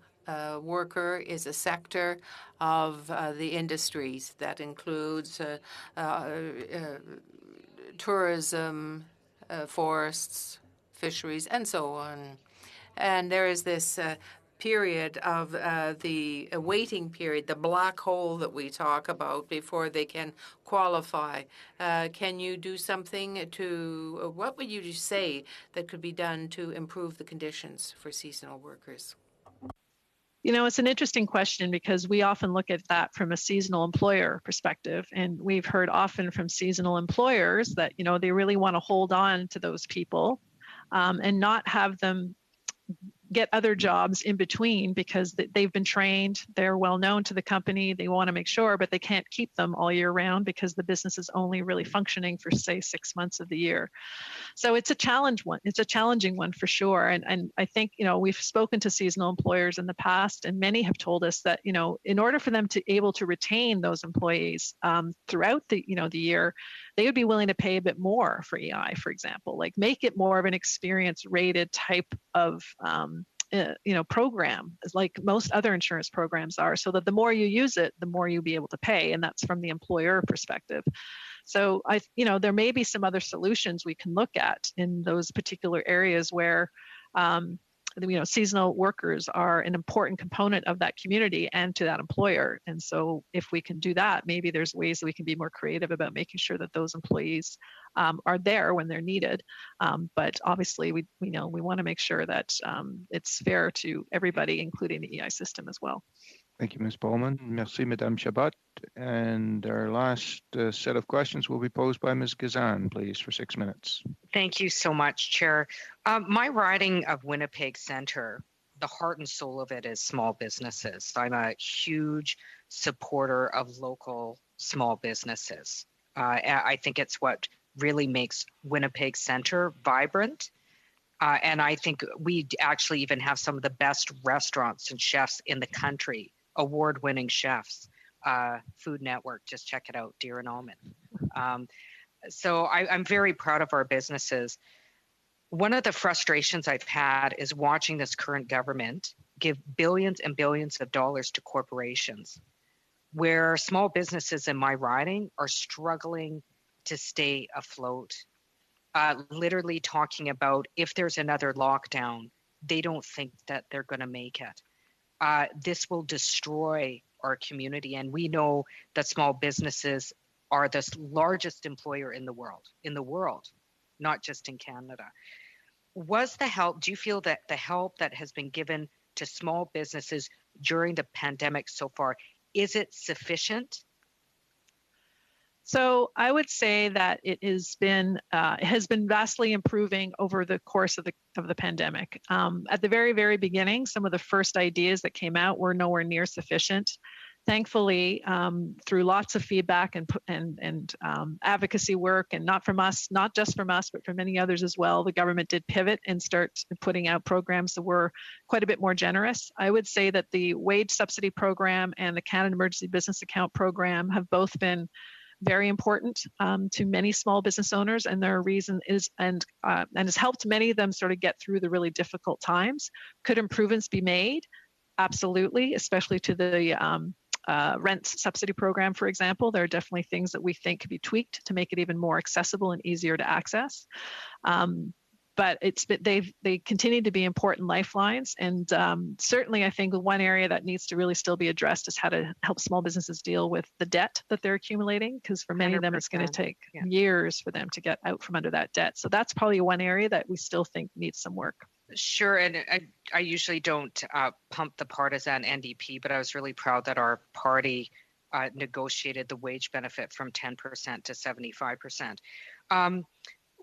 worker is a sector of the industries that includes tourism, forests, fisheries, and so on. And there is this period of the waiting period, the black hole that we talk about before they can qualify. Can you do something what would you say that could be done to improve the conditions for seasonal workers? It's an interesting question because we often look at that from a seasonal employer perspective. And we've heard often from seasonal employers that, they really want to hold on to those people and not have them get other jobs in between because they've been trained, they're well known to the company, they want to make sure, but they can't keep them all year round because the business is only really functioning for, say, 6 months of the year. So it's a challenging one for sure. And I think, we've spoken to seasonal employers in the past, and many have told us that, in order for them to able to retain those employees throughout the year, they would be willing to pay a bit more for EI, for example, like make it more of an experience rated type of program, like most other insurance programs are, so that the more you use it, the more you'll be able to pay. And that's from the employer perspective. So there may be some other solutions we can look at in those particular areas where seasonal workers are an important component of that community and to that employer. And so if we can do that, maybe there's ways that we can be more creative about making sure that those employees are there when they're needed. But obviously we want to make sure that it's fair to everybody, including the EI system as well. Thank you, Ms. Bowman. Merci, Madame Chabot. And our last set of questions will be posed by Ms. Gazan, please, for 6 minutes. Thank you so much, Chair. My riding of Winnipeg Centre, the heart and soul of it is small businesses. I'm a huge supporter of local small businesses. I think it's what really makes Winnipeg Centre vibrant. And I think we actually even have some of the best restaurants and chefs in the country, award-winning chefs. Food Network, just check it out, Deer and Almond. So I'm very proud of our businesses. One of the frustrations I've had is watching this current government give billions and billions of dollars to corporations, where small businesses in my riding are struggling to stay afloat. Literally talking about if there's another lockdown, they don't think that they're going to make it. This will destroy our community. And we know that small businesses are the largest employer in the world, not just in Canada. Do you feel that the help that has been given to small businesses during the pandemic so far, is it sufficient? So I would say that it has been vastly improving over the course of the pandemic. At the very, very beginning, some of the first ideas that came out were nowhere near sufficient. Thankfully, through lots of feedback and advocacy work, and not just from us, but from many others as well, the government did pivot and start putting out programs that were quite a bit more generous. I would say that the wage subsidy program and the Canada Emergency Business Account program have both been very important to many small business owners, and their reason is and has helped many of them sort of get through the really difficult times. Could improvements be made? Absolutely, especially to the rent subsidy program, for example. There are definitely things that we think could be tweaked to make it even more accessible and easier to access. But they continue to be important lifelines, and certainly I think one area that needs to really still be addressed is how to help small businesses deal with the debt that they're accumulating, because for many of them it's going to take years for them to get out from under that debt. So that's probably one area that we still think needs some work. Sure, and I usually don't pump the partisan NDP, but I was really proud that our party negotiated the wage benefit from 10% to 75%.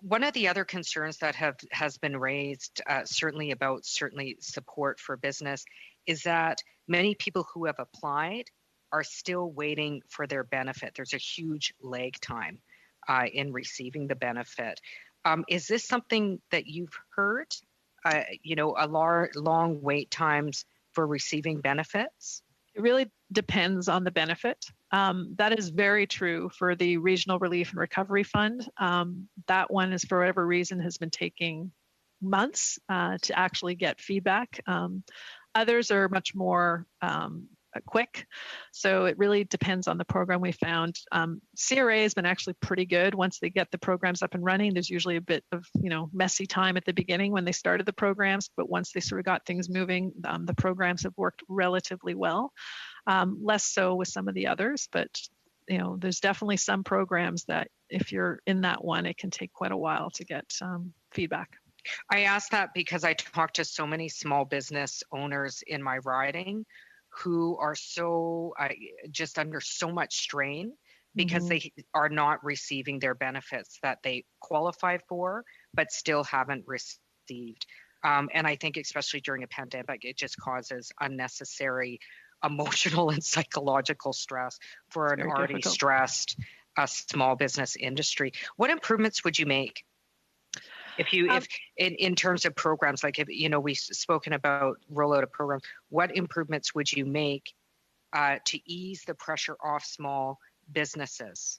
One of the other concerns that has been raised, certainly support for business, is that many people who have applied are still waiting for their benefit. There's a huge lag time in receiving the benefit. Is this something that you've heard? Long wait times for receiving benefits? It really depends on the benefit. That is very true for the Regional Relief and Recovery Fund. That one, is for whatever reason, has been taking months to actually get feedback. Others are much more quick. So it really depends on the program we found. CRA has been actually pretty good. Once they get the programs up and running, there's usually a bit of messy time at the beginning when they started the programs, but once they sort of got things moving, the programs have worked relatively well. Less so with some of the others, but there's definitely some programs that if you're in that one, it can take quite a while to get feedback. I ask that because I talk to so many small business owners in my riding who are so just under so much strain because they are not receiving their benefits that they qualify for, but still haven't received. And I think especially during a pandemic, it just causes unnecessary emotional and psychological stress for an already stressed small business industry. What improvements would you make? If in terms of programs, like we've spoken about rollout of programs, what improvements would you make to ease the pressure off small businesses?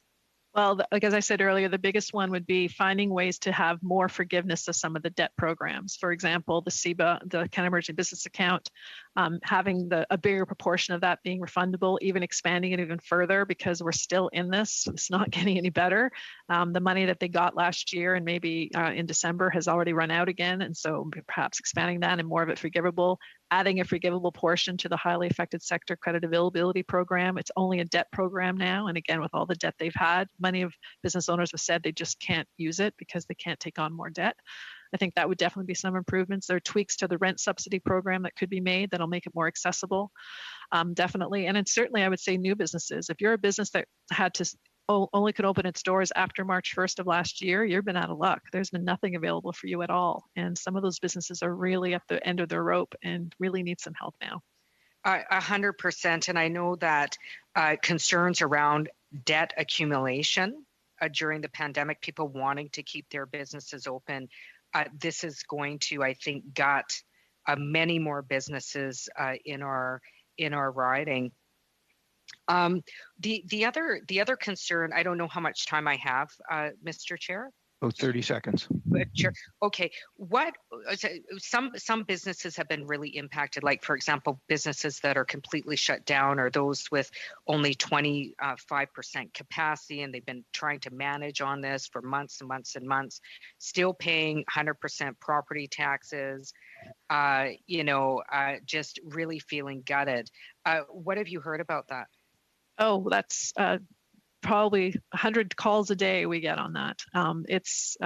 Well, like as I said earlier, the biggest one would be finding ways to have more forgiveness of some of the debt programs. For example, the CEBA, the Canada Emergency Business Account, having a bigger proportion of that being refundable, even expanding it even further because we're still in this. It's not getting any better. The money that they got last year and maybe in December has already run out again. And so perhaps expanding that and more of it forgivable, adding a forgivable portion to the highly affected sector credit availability program. It's only a debt program now. And again, with all the debt they've had, many of business owners have said they just can't use it because they can't take on more debt. I think that would definitely be some improvements. There are tweaks to the rent subsidy program that could be made that'll make it more accessible, definitely. And then certainly I would say new businesses. If you're a business that had to only could open its doors after March 1st of last year, you've been out of luck. There's been nothing available for you at all. And some of those businesses are really at the end of their rope and really need some help now. 100%. And I know that concerns around debt accumulation during the pandemic, people wanting to keep their businesses open, this is going to, I think, gut many more businesses in our riding. The other concern, I don't know how much time I have, Mr. Chair. Oh, 30 seconds. Chair. Okay. Some businesses have been really impacted, like, for example, businesses that are completely shut down or those with only 25% capacity, and they've been trying to manage on this for months and months and months, still paying 100% property taxes, just really feeling gutted. What have you heard about that? Oh, that's probably 100 calls a day we get on that. It's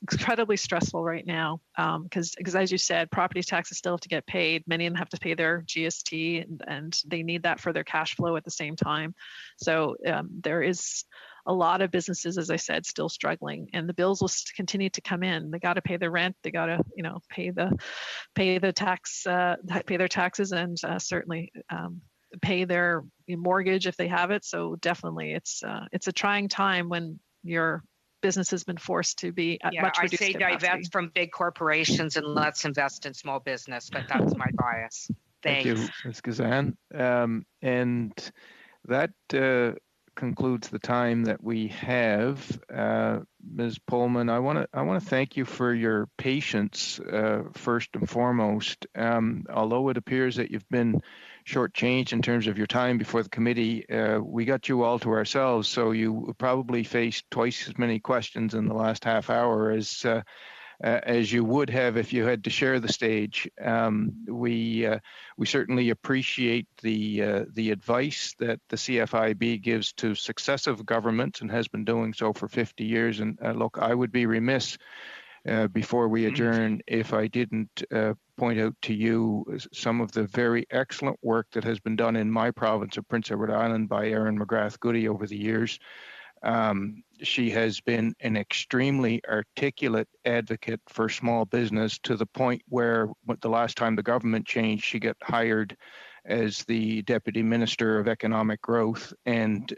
incredibly stressful right now because as you said, property taxes still have to get paid. Many of them have to pay their GST and they need that for their cash flow at the same time. So there is a lot of businesses, as I said, still struggling, and the bills will continue to come in. They got to pay their rent. They got to, pay the tax, pay their taxes, and certainly pay their mortgage if they have it. So definitely, it's a trying time when your business has been forced to be at much reduced capacity. I say divest from big corporations and let's invest in small business, but that's my bias. Thanks. Thank you, Ms. Gazan. And that concludes the time that we have. Ms. Pullman, I want to thank you for your patience first and foremost. Although it appears that you've been shortchanged in terms of your time before the committee, we got you all to ourselves, so you probably faced twice as many questions in the last half hour as you would have if you had to share the stage. We certainly appreciate the advice that the CFIB gives to successive governments and has been doing so for 50 years. And look, I would be remiss before we adjourn if I didn't point out to you some of the very excellent work that has been done in my province of Prince Edward Island by Erin McGrath Goody over the years. She has been an extremely articulate advocate for small business, to the point where the last time the government changed, she got hired as the Deputy Minister of Economic Growth, and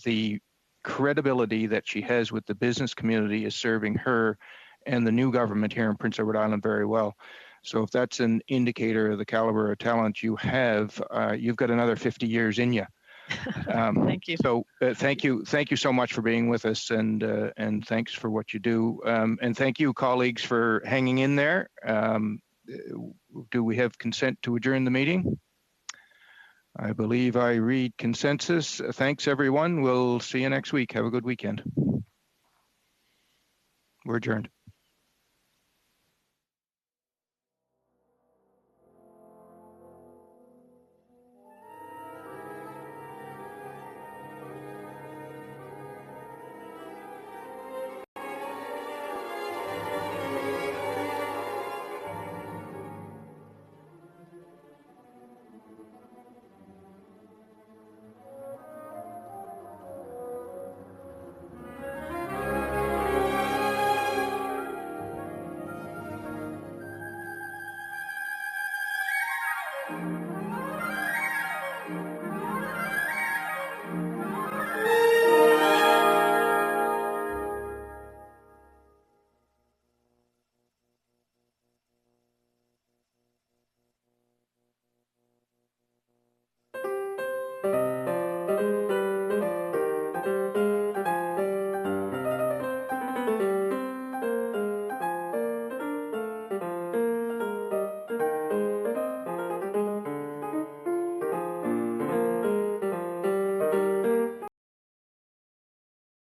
the credibility that she has with the business community is serving her and the new government here in Prince Edward Island very well. So if that's an indicator of the caliber of talent you have, you've got another 50 years in you. Thank you. So thank you so much for being with us, and thanks for what you do, and thank you, colleagues, for hanging in there. Do we have consent to adjourn the meeting? I believe I read consensus. Thanks, everyone. We'll see you next week. Have a good weekend. We're adjourned.